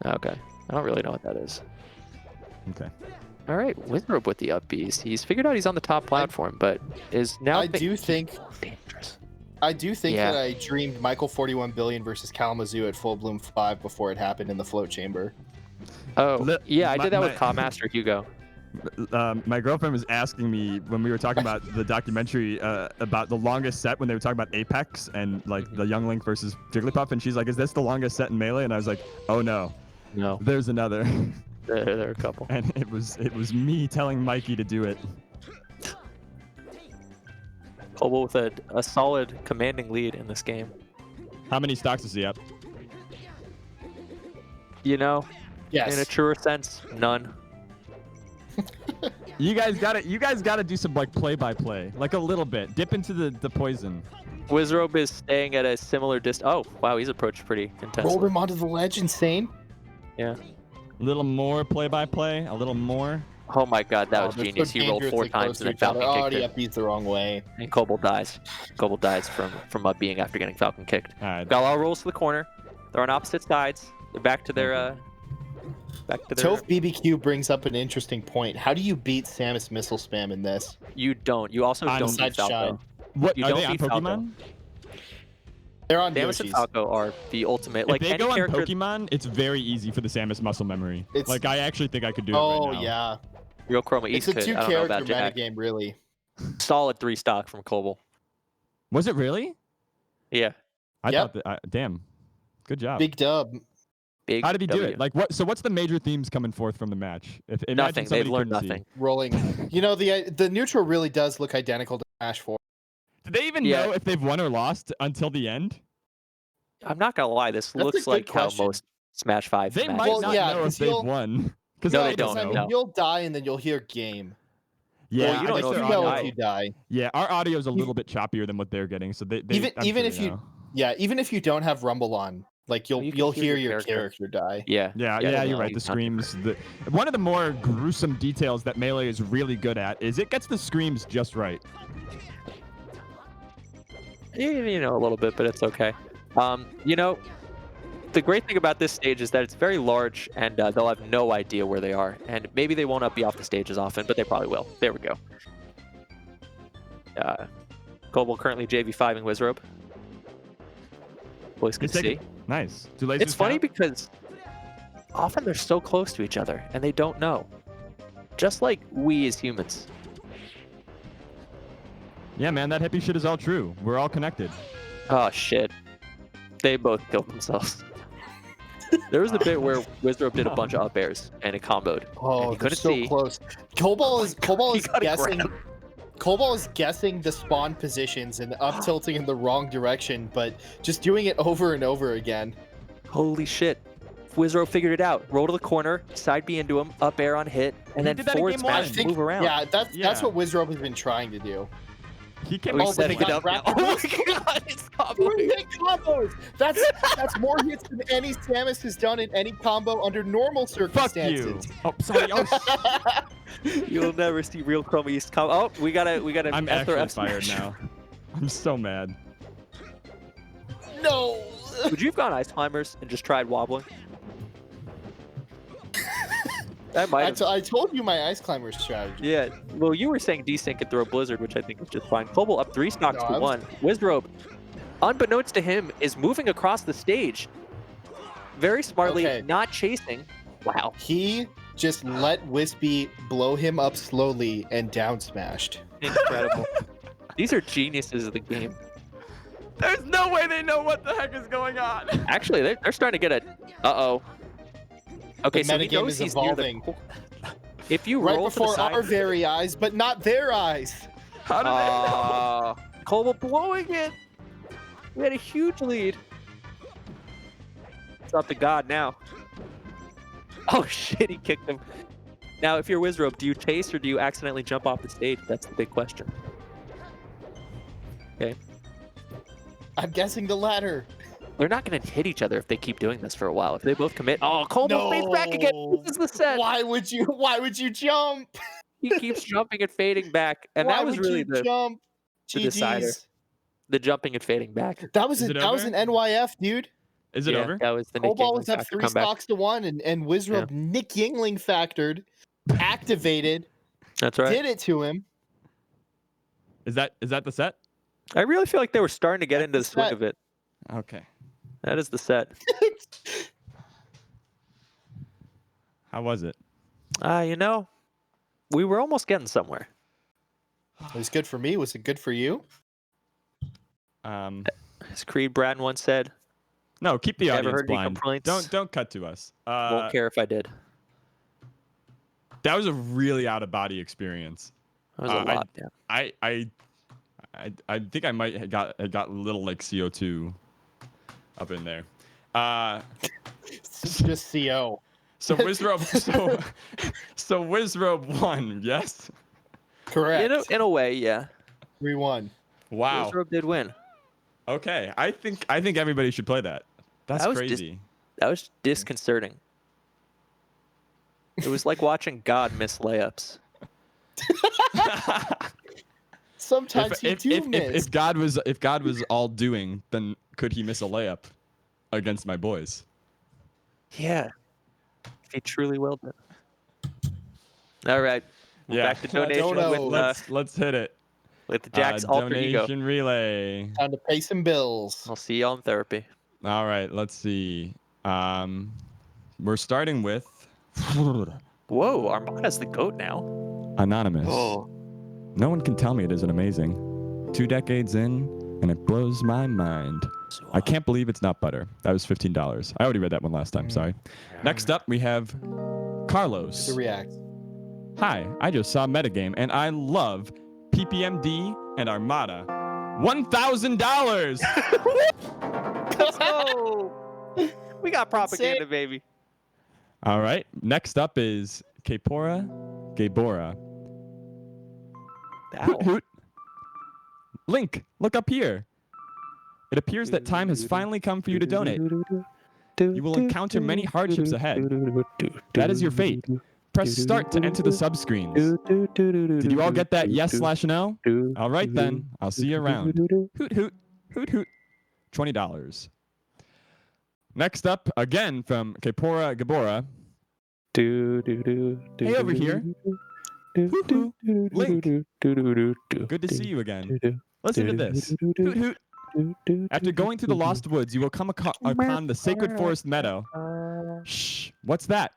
Okay, I don't really know what that is. Okay. All right, Wizrobe with the up Bs. He's figured out he's on the top platform, but is now I do think dangerous. that I dreamed Michael 41 billion versus Kalamazoo at Full Bloom 5 before it happened in the float chamber. Oh, yeah, I my- did that with my- Commaster Hugo. My girlfriend was asking me when we were talking about the documentary about the longest set when they were talking about Apex and like the Young Link versus Jigglypuff, and she's like, "Is this the longest set in Melee?" And I was like, "Oh no, No, there's another." there are a couple. And it was me telling Mikey to do it. Kobo with a solid commanding lead in this game. How many stocks is he up? You know, Yes. in a truer sense, none. You guys gotta do some like play-by-play, like a little bit. Dip into the poison. Wizrobe is staying at a similar distance. Oh, wow, he's approached pretty intensely. Rolled him onto the ledge, insane. Yeah. A little more play-by-play, a little more. Oh my god, that Oh, was they're so genius. He rolled 4 dangerously times close and to then each other. Falcon Oh, kicked he it. up beats the wrong way. And Kobold dies. Kobold dies from up being after getting Falcon kicked. All right. Galal rolls to the corner. They're on opposite sides. They're back to their Toph BBQ brings up an interesting point. How do you beat Samus missile spam in this? You don't. You also On don't beat Side Falco. Shine. What You are don't they on beat Falco. Pokemon? They're on Samus and Yoshi's. Falco are the ultimate. If Like they any go on character, Pokemon, it's very easy for the Samus muscle memory. It's- Like I actually think I could do it Oh right now. yeah, Real Chroma it's East a could. I don't know two-character about Jack. metagame, really. Solid 3 stock from Kobold. Was it really? Yeah. I Yep. thought that. Damn. Good job. Big dub. Big How did he do W. it? Like what? So what's the major themes coming forth from the match? If imagine Nothing. They've somebody learned couldn't see. nothing. Rolling. You know, the neutral really does look identical to Smash 4. Did they even Yeah. know if they've won or lost until the end? I'm not gonna lie. This That's a looks good like how question. most Smash 5 They matches might Well, not yeah, know if 'cause they've you'll- won. Because No, I they don't don't, know. no. You'll die and then you'll hear game. Yeah, Well, you I don't guess know if their you know audio- if you die. Yeah, our audio is a little bit choppier than what they're getting, so they Even- I'm even sure if they you- know. Yeah, even if you don't have Rumble on, like You can you'll hear hear your your character. character die. Yeah. Yeah, Yeah, you're no, right. you The can't. screams. One of the more gruesome details that Melee is really good at is it gets the screams just right. You know, a little bit, but it's okay. You know, the great thing about this stage is that it's very large, and they'll have no idea where they are. And maybe they won't be off the stage as often, but they probably will. There we go. Kobold currently JV5 in Wizrobe. Boys can He's taking- see. Nice. Do lasers It's funny count? because often they're so close to each other, and they don't know. Just like we as humans. Yeah, man, that hippie shit is all true. We're all connected. Oh, shit. They both killed themselves. There was a bit where Wizrobe did a bunch of up airs, and it comboed. Oh, he they're couldn't so see. close. Cobalt is He got a guessing. grab. Cobalt is guessing the spawn positions and up tilting in the wrong direction, but just doing it over and over again. Holy shit. Wizrobe figured it out. Roll to the corner, side B into him, up air on hit, and He then did that in forward game one. smash I and move around. Yeah, that's Yeah. what Wizrobe has been trying to do. He came Are we up Oh, with but setting he it got up now? rapid Oh boost. my god, it's comboing. 3-hit combos. That's more hits than any Samus has done in any combo under normal Fuck circumstances. you. Oh, sorry. Oh, You'll never see real Chroma East combo. Oh, we gotta I'm F or actually F fired smash. now. I'm so mad. No. Would you have gone Ice Climbers and just tried wobbling? That might have. I told you my Ice Climber strategy. Yeah, well, you were saying desync and throw Blizzard, which I think is just fine. Kobold up 3 stocks No, to I was- 1. Wizrobe, unbeknownst to him, is moving across the stage. Very smartly, Okay. not chasing. Wow. He just let Wispy blow him up slowly and down smashed. Incredible. These are geniuses of the game. There's no way they know what the heck is going on. Actually, they're starting to get a. Uh-oh. Okay, The so he metagame knows is he's near the. evolving. If you Right roll to the before side, our very eyes, but not their eyes. How do they know? Cole blowing it. We had a huge lead. It's up to God now. Oh shit, he kicked him. Now, if you're Wizrobe, do you chase or do you accidentally jump off the stage? That's the big question. Okay. I'm guessing the latter. They're not going to hit each other if they keep doing this for a while. If they both commit. Oh, Cole fades back again. This is the set. Why would you jump? He keeps jumping and fading back. And Why that was would really you the jump? decider. GG's. The jumping and fading back. That was Is it that was over? an NYF, dude. Is it Yeah, over? That was the Nick Cobalt Yingling was up factor 3 comeback. stocks to 1, and Wizrobe Nick Yingling factored, activated, That's right. did it to him. Is that the set? I really feel like they were starting to get into the That's the swing set. of it. Okay. That is the set. How was it? You know, we were almost getting somewhere. It was good for me. Was it good for you? As Creed Bratton once said, No, keep the Never audience heard any blind. complaints? Don't cut to us. won't care if I did. That was a really out of body experience. That was a lot, yeah. I think I might have got a little like CO2 up in there. It's just CO. So Wizrobe so Wizrobe won, yes? Correct. In a way, yeah. 3-1. Wow. Wizrobe did win. Okay. I think everybody should play that. That's That was crazy. That was disconcerting. It was like watching God miss layups. Sometimes you do miss. if God was all doing, then could he miss a layup against my boys? Yeah. If he truly willed it. All right. We're back to donation Dono. Let's hit it. with Jack's alter ego. Donation relay. Time to pay some bills. I'll see y'all in therapy. All right, let's see. We're starting with Whoa, Armada's the GOAT now. Anonymous. Oh. No one can tell me it isn't amazing. 2 decades in, and it blows my mind. I can't believe it's not butter. That was $15. I already read that one last time. Sorry. Next up, we have Carlos. To react. Hi, I just saw Metagame, and I love PPMD and Armada. $1,000. Let's go. We got propaganda, baby. All right. Next up is Kapora Gabora. Hoot hoot. Link, look up here. It appears that time has finally come for you to donate. You will encounter many hardships ahead. That is your fate. Press start to enter the subscreens. Did you all get that yes/no? All right then. I'll see you around. Hoot hoot. Hoot hoot. $20. Next up, again from Kapora Gabora. Hey over here. Hoo-hoo. Link. Good to see you again. Listen to this. Hoot hoot. After going through the lost woods, you will come upon the sacred forest meadow. Shh. What's that?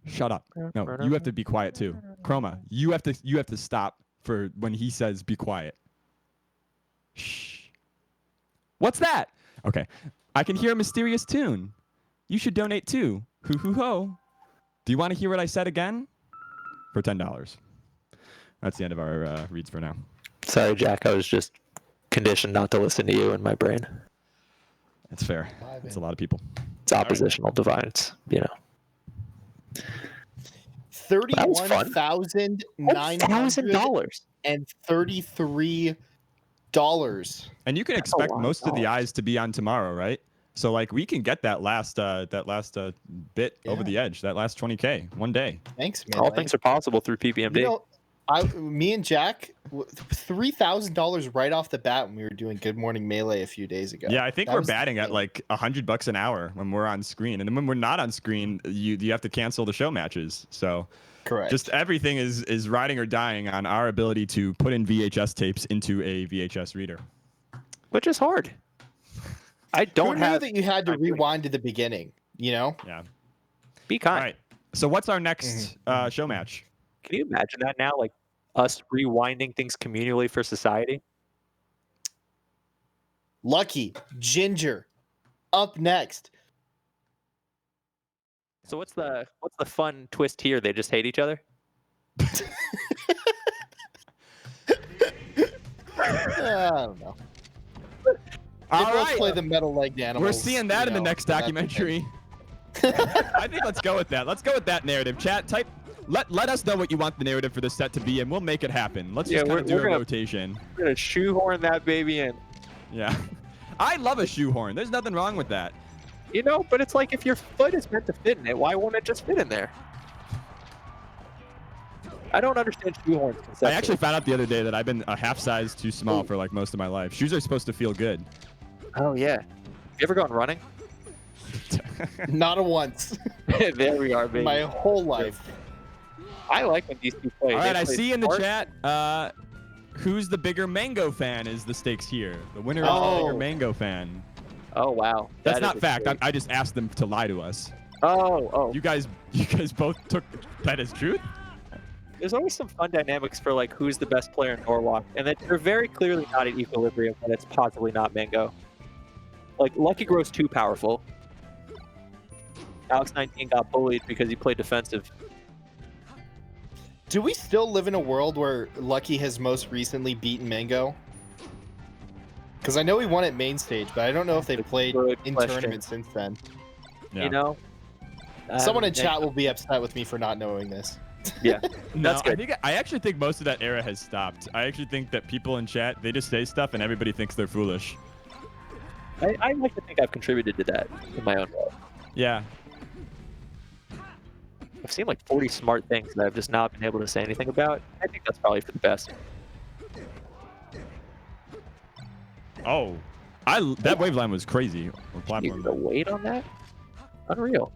Shut up. No, you have to be quiet too. Chroma, you have to stop for when he says be quiet. Shh. What's that? Okay. I can hear a mysterious tune. You should donate too. Hoo hoo ho. Do you want to hear what I said again? For $10. That's the end of our reads for now. Sorry, Jack. I was just conditioned not to listen to you in my brain. That's fair. That's a lot of people. It's oppositional divides, you know. $31,933. And you can expect most of the eyes to be on tomorrow, right? So like we can get that last bit over the edge, that last 20K one day. Thanks, man. All things are possible through PPMD. You know, me and Jack, $3,000 right off the bat when we were doing Good Morning Melee a few days ago. Yeah, I think That we're was the batting at thing. like $100 an hour when we're on screen, and then when we're not on screen, you have to cancel the show matches. So Correct. just everything is riding or dying on our ability to put in VHS tapes into a VHS reader, Which is hard. I Who don't knew have that you had to rewind to the beginning, you know? Yeah. Be All kind. right. So what's our next show match? Can you imagine that now? Like us rewinding things communally for society? Lucky, Ginger, up next. So what's the fun twist here? They just hate each other? I don't know. All They both right. play the metal-legged animals. We're seeing that in the next so that's okay. documentary. I think let's go with that. Let's go with that narrative. Chat, type. Let us know what you want the narrative for this set to be, and we'll make it happen. Let's just kind of do a rotation. We're gonna shoehorn that baby in. Yeah. I love a shoehorn. There's nothing wrong with that. You know, but it's like if your foot is meant to fit in it, why won't it just fit in there? I don't understand shoehorns conceptually. I actually found out the other day that I've been a half size too small for like most of my life. Shoes are supposed to feel good. Oh yeah. Have you ever gone running? Not a once. There we are, baby. My whole life. I like when these two play. All They right, I play see in the smart. chat, who's the bigger Mango fan is the stakes here. The winner is the Oh. bigger Mango fan. Oh wow. That's That not is fact. great. I just asked them to lie to us. Oh. You guys both took that as truth? There's always some fun dynamics for like who's the best player in Norwalk, and that they're very clearly not at equilibrium, but it's possibly not Mango. Like Lucky grows too powerful. Alex 19 got bullied because he played defensive. Do we still live in a world where Lucky has most recently beaten Mango? Because I know he won at main stage, but I don't know if they've played Good in question. tournaments since then. Yeah. You know. Someone in And- chat will be upset with me for not knowing this. Yeah. No, That's good. I actually think most of that era has stopped. I actually think that people in chat, they just say stuff and everybody thinks they're foolish. I like to think I've contributed to that in my own way. Yeah. I've seen like 40 smart things that I've just not been able to say anything about. I think that's probably for the best. Oh. That waveline was crazy. Or You platform. the weight on that? Unreal.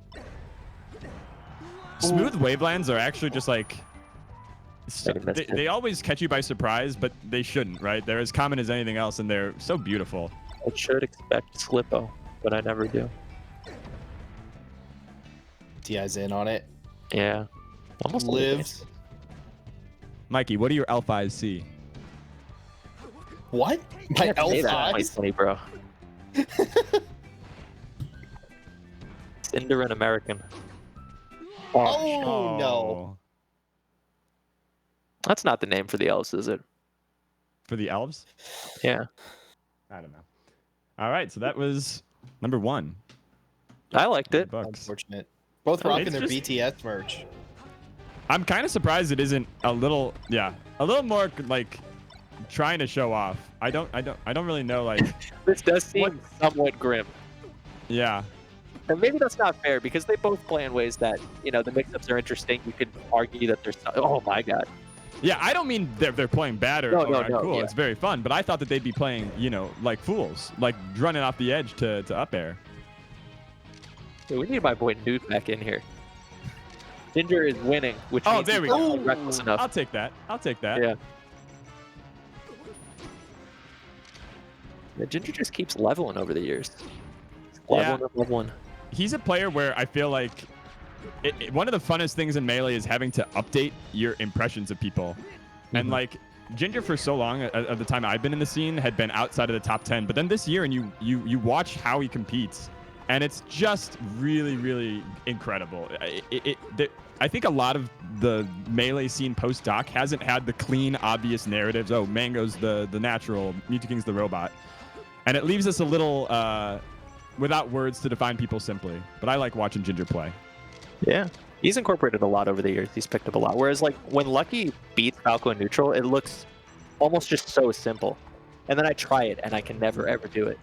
Smooth wavelines are actually just like Maybe that's good. they always catch you by surprise, but they shouldn't, right? They're as common as anything else, and they're so beautiful. I should expect Slippo, but I never do. Diaz in on it. Yeah. Almost all the games. Lives. Mikey, what do your elf eyes see? What? You My can't elf say that in eyes? 2020, bro. Cinder and American. Oh, no. That's not the name for the elves, is it? For the elves? Yeah. I don't know. All right, so that was number 1. I liked it. Bucks. Unfortunate. Both Oh, rocking it's their just- BTS merch. I'm kind of surprised it isn't a little more like trying to show off. I don't really know like This does seem somewhat grim. yeah. And maybe that's not fair because they both play in ways that, you know, the mix-ups are interesting. You could argue that there's oh my god. Yeah, I don't mean they're playing bad or, No, or no, cool. yeah. It's very fun, but I thought that they'd be playing, you know, like fools, like running off the edge to up air. Hey, we need my boy Newt back in here. Ginger is winning, which Oh, means there he's we not go. reckless enough. I'll take that. Yeah. The Ginger just keeps leveling over the years. Leveling and leveling. He's a player where I feel like one of the funnest things in Melee is having to update your impressions of people. And like Ginger for so long at the time I've been in the scene had been outside of the top 10, but then this year and you watch how he competes and it's just really, really incredible. I think a lot of the Melee scene post-doc hasn't had the clean, obvious narratives. Oh, Mango's the natural, Mewtwo the robot. And it leaves us a little without words to define people simply. But I like watching Ginger play. Yeah. He's incorporated a lot over the years. He's picked up a lot. Whereas like when Lucky beats Falco in neutral, it looks almost just so simple. And then I try it and I can never ever do it.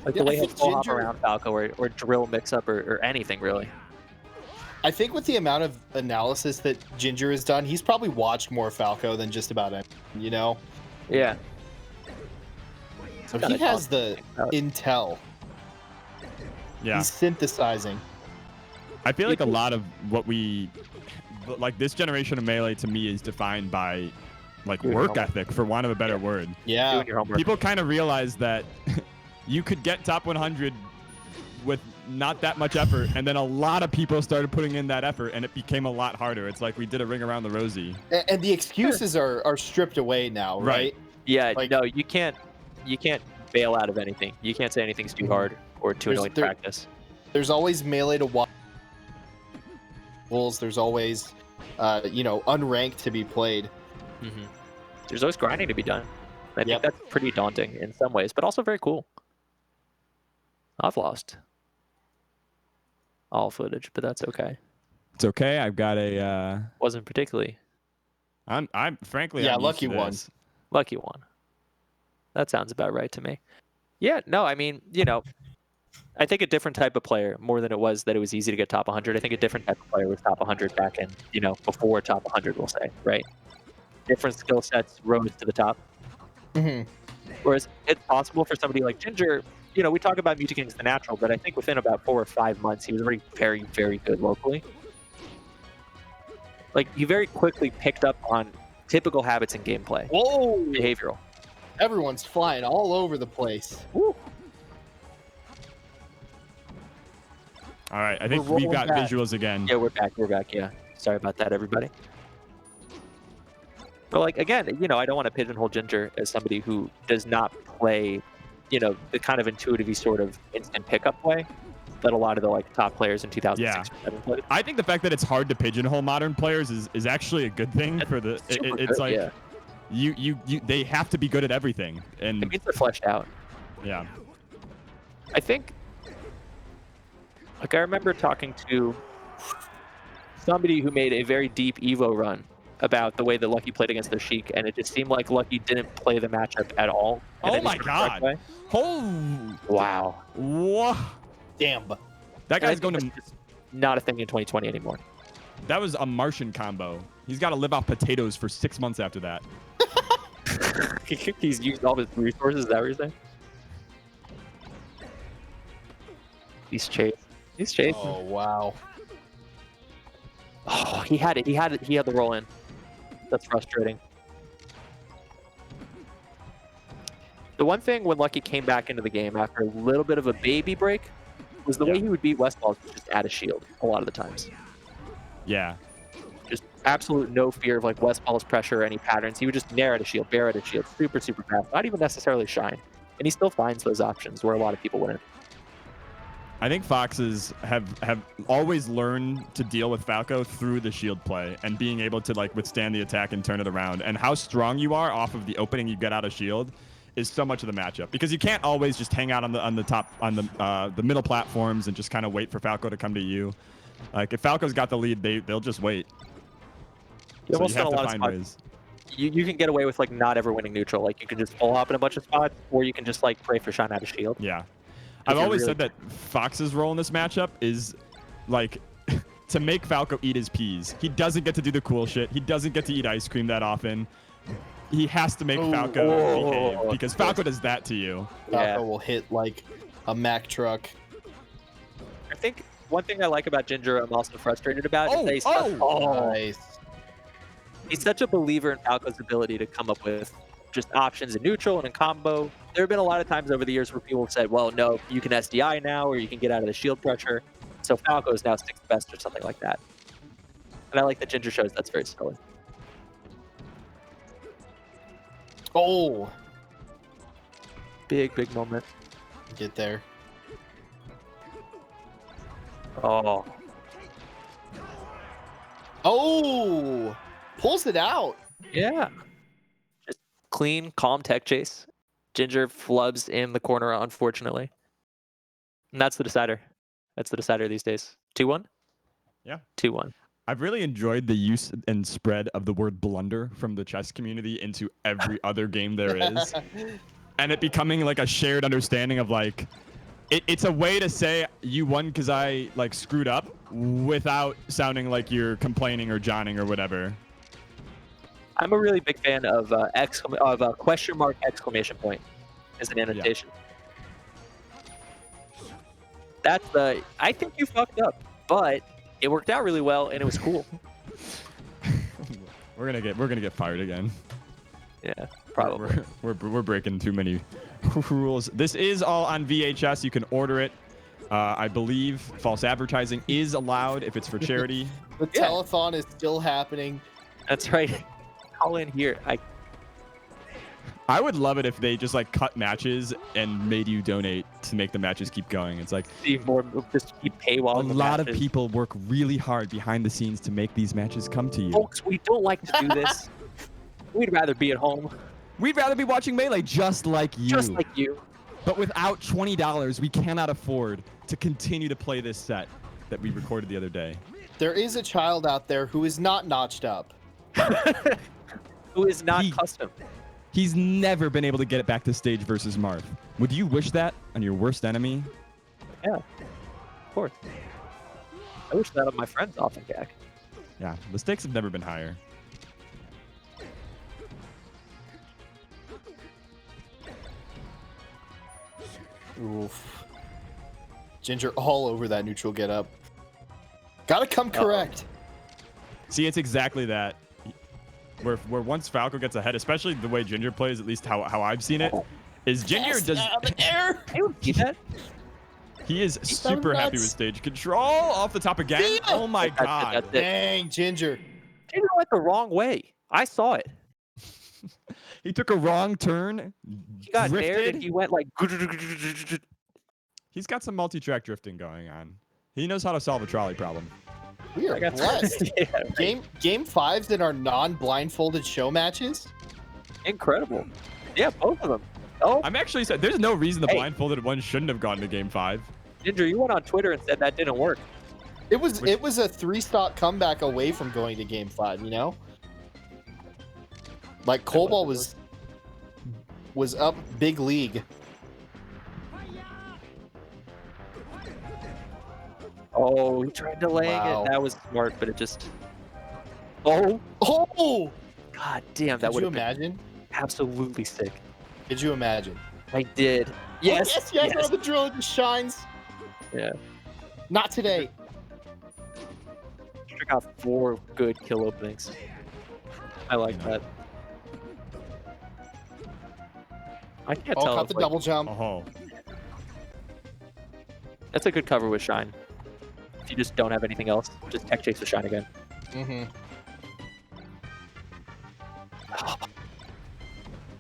Like Yeah, the I way he'll think pull hop Ginger- around Falco or drill mix up or anything really. I think with the amount of analysis that Ginger has done, he's probably watched more Falco than just about anyone, you know? Yeah. So Gotta he has talk the about- intel. Yeah. He's synthesizing. I feel like a lot of what like this generation of Melee to me is defined by like Doing work homework. ethic, for want of a better word. Yeah. Doing your homework. People kind of realize that you could get top 100 with not that much effort, and then a lot of people started putting in that effort, and it became a lot harder. It's like we did a ring around the rosy. And the excuses are stripped away now, right? Yeah, Like- no, you can't bail out of anything. You can't say anything's too hard or too annoying to practice. There's always melee to watch. There's always, unranked to be played. Mm-hmm. There's always grinding to be done. I think Yep. that's pretty daunting in some ways, but also very cool. I've lost all footage, but that's okay. It's okay. I've got a. Wasn't particularly I'm frankly. Yeah, I'm used lucky to one. this. lucky one. That sounds about right to me. Yeah, no, I mean, I think a different type of player more than it was that it was easy to get top 100. I think a different type of player was top 100 back in, before top 100, we'll say, right? Different skill sets rose to the top. Mhm. Whereas it's possible for somebody like Ginger, we talk about Mewtwo the natural, but I think within about 4 or 5 months, he was already very, very good locally. Like, he very quickly picked up on typical habits in gameplay, Whoa! behavioral. Everyone's flying all over the place. Woo. All right, I think We're we've rolling got back. visuals again. Yeah, we're back, yeah. Sorry about that, everybody. But, like, again, I don't want to pigeonhole Ginger as somebody who does not play, the kind of intuitive sort of instant pickup play that a lot of the, top players in 2006 played. I think the fact that it's hard to pigeonhole modern players is actually a good thing for the. Super It's good, like yeah. you they have to be good at everything, and It means they're fleshed out. yeah. I think, I remember talking to somebody who made a very deep Evo run about the way that Lucky played against their Sheik, and it just seemed like Lucky didn't play the matchup at all. in Oh any my sort of correct God. way. Oh, Wow. whoa. Damn. That And I guy's think going to. that's just not a thing in 2020 anymore. That was a Martian combo. He's got to live off potatoes for 6 months after that. He's used all his resources, is that what you're saying? He's chasing. Oh wow. Oh, he had it. He had the roll in. That's frustrating. The one thing when Lucky came back into the game after a little bit of a baby break was the way he would beat Westballs just add a shield a lot of the times. Yeah. Just absolute no fear of Westball's pressure or any patterns. He would just nair at a shield, bear at a shield, super, super fast. Not even necessarily shine. And he still finds those options where a lot of people wouldn't. I think Foxes have always learned to deal with Falco through the shield play and being able to withstand the attack and turn it around. And how strong you are off of the opening you get out of shield is so much of the matchup, because you can't always just hang out on the top on the middle platforms and just kind of wait for Falco to come to you. Like, if Falco's got the lead, they'll just wait. You So almost you have done a to lot of find spots. ways. You can get away with not ever winning neutral. You can just full hop in a bunch of spots, or you can just pray for shine out of shield. Yeah. I've you're always really- said that Fox's role in this matchup is to make Falco eat his peas. He doesn't get to do the cool shit. He doesn't get to eat ice cream that often. He has to make Falco behave, because Falco does that to you. Falco Yeah. will hit a Mack truck. I think one thing I like about Ginger, I'm also frustrated about, is that Nice. he's such a believer in Falco's ability to come up with just options in neutral and in combo. There have been a lot of times over the years where people have said, well, no, you can SDI now, or you can get out of the shield pressure. So Falco is now 6th best or something like that. And I like that Ginger shows that's very silly. Oh, Big, big moment. get there. Oh, Oh, pulls it out. yeah. Just clean, calm tech chase. Ginger flubs in the corner, unfortunately. And that's the decider. That's the decider these days. 2-1? Yeah. 2-1. I've really enjoyed the use and spread of the word blunder from the chess community into every other game there is. And it becoming a shared understanding of it's a way to say you won because I screwed up without sounding like you're complaining or johnning or whatever. I'm a really big fan of question mark exclamation point as an annotation. That's the I think you fucked up, but it worked out really well and it was cool. We're gonna get fired again. Yeah, probably. We're breaking too many rules. This is all on VHS. You can order it I believe false advertising is allowed if it's for charity. The Yeah. telethon is still happening. That's right. Call in here. I would love it if they just like cut matches and made you donate to make the matches keep going. It's like See more, just keep a paywall. lot of people work really hard behind the scenes to make these matches come to you. Folks, we don't like to do this. We'd rather be at home, We'd rather be watching Melee just like you. just like you. But without $20, we cannot afford to continue to play this set that we recorded the other day. There is a child out there who is not notched up. Who is not He- custom. He's never been able to get it back to stage versus Marth. Would you wish that on your worst enemy? Yeah, of course. I wish that on my friends often, Gak. Yeah, the stakes have never been higher. Oof. Ginger all over that neutral get up. Gotta come correct. See, it's exactly that. Where once Falco gets ahead, especially the way Ginger plays, at least how I've seen it, is Ginger Yes, does out of the air. I would keep that. he is so super happy with nuts. stage control off the top again. See ya. Oh my That's it, god. that's it. Dang, Ginger. Ginger went the wrong way. I saw it. He took a wrong turn. He got drifted. dared and he went like. He's got some multi-track drifting going on. He knows how to solve a trolley problem. We are I got blessed. Yeah, Game fives in our non-blindfolded show matches. incredible. Yeah, both of them. Oh, I'm actually saying there's no reason the Hey. blindfolded one shouldn't have gone to game 5. Ginger, you went on Twitter and said that didn't work. It was a 3-stock comeback away from going to game 5. You know, like Cobalt was up big league. Oh, he tried delaying Wow. it. That was smart, but it just. Oh, Oh, god damn, that could would you have been imagine? absolutely sick. Could you imagine? I did. Yes, Oh, yes. Oh, the drill just shines. Yeah. Not today. Ginger got 4 good kill openings. I like You know. that. I can't Oh, tell. caught if, the like, double jump. Oh, That's a good cover with Shine. If you just don't have anything else, just tech chase with Shine again. Mm-hmm.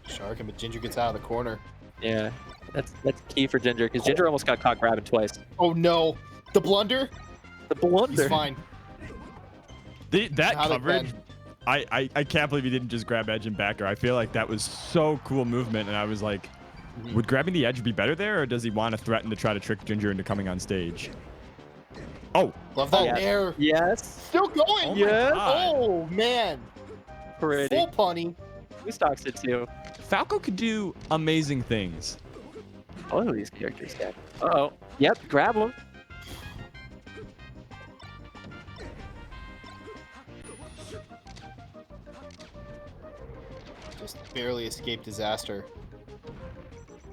Shark and Ginger gets out of the corner. Yeah, that's key for Ginger because Ginger almost got caught grabbing twice. Oh no, the blunder. The blunder. He's fine. that How did coverage. Ben- I can't believe he didn't just grab edge and backer. I feel like that was so cool movement, and I was like, would grabbing the edge be better there, or does he want to threaten to try to trick Ginger into coming on stage? Oh, Love that Yeah. air. Yes. Still going. Oh my Yes. God. Oh man. Pretty. Full punny. Who stocks it too? Falco could do amazing things. All of these characters can. Uh-oh. Yep, grab him. Just barely escaped disaster.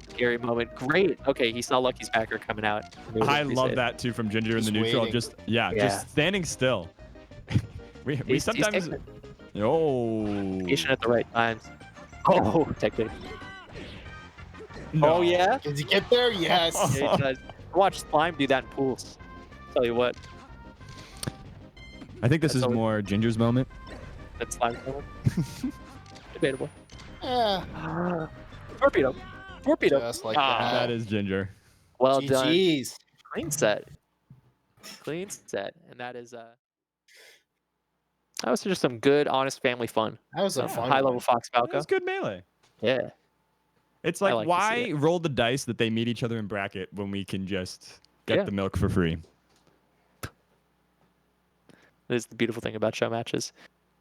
Scary moment. Great. Okay, he saw Lucky's backer coming out. Knew it I was love safe. that too from Ginger in the Just neutral. waiting. Yeah, Yeah. just standing still. we He's sometimes. taking Oh. patient at the right times. Oh, technique. No. Oh, yeah? Did he get there? Yes. Yeah, he does. Watch Slime do that in pools. Tell you what, I think this That's is always- more Ginger's moment. that Slime's going. Debatable. Eh, Torpedo. Torpedo. just like Ah, That that. is Ginger. Well done. GG's. Clean set. Clean set. And that is that was just some good, honest family fun. That was a Yeah. fun High level one. Fox Falco. That's good melee. Yeah. It's I like, like to see why it. roll the dice that they meet each other in bracket when we can just get Yeah. the milk for free? That is the beautiful thing about show matches.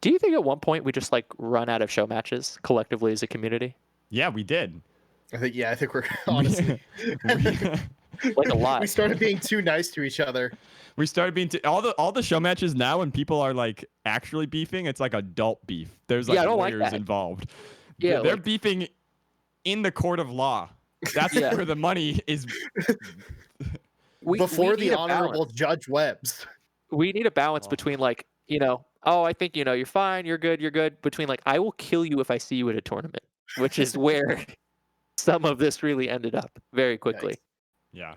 Do you think at one point we just like run out of show matches collectively as a community? Yeah, we did. I think we're honestly. Like a lot. We started being too nice to each other. We started being all the show matches now when people are like actually beefing, it's like adult beef. There's like Yeah, I don't like lawyers that. involved. Yeah, They're like- beefing in the court of law. That's Yeah. where the money is. Before need the a Honorable balance. Judge Webbs. We need a balance Oh. between like, oh, I think you're fine, you're good, between like I will kill you if I see you at a tournament, which is where some of this really ended up very quickly. Yikes. Yeah.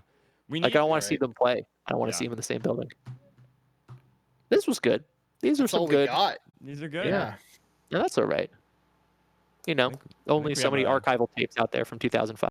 We Like, need. I don't want to see Right. them play. I don't want to Yeah. see them in the same building. This was good. These are That's all some we good. got. These are good. Yeah. Yeah, that's all right. You know, think- only we so have many a- archival tapes out there from 2005.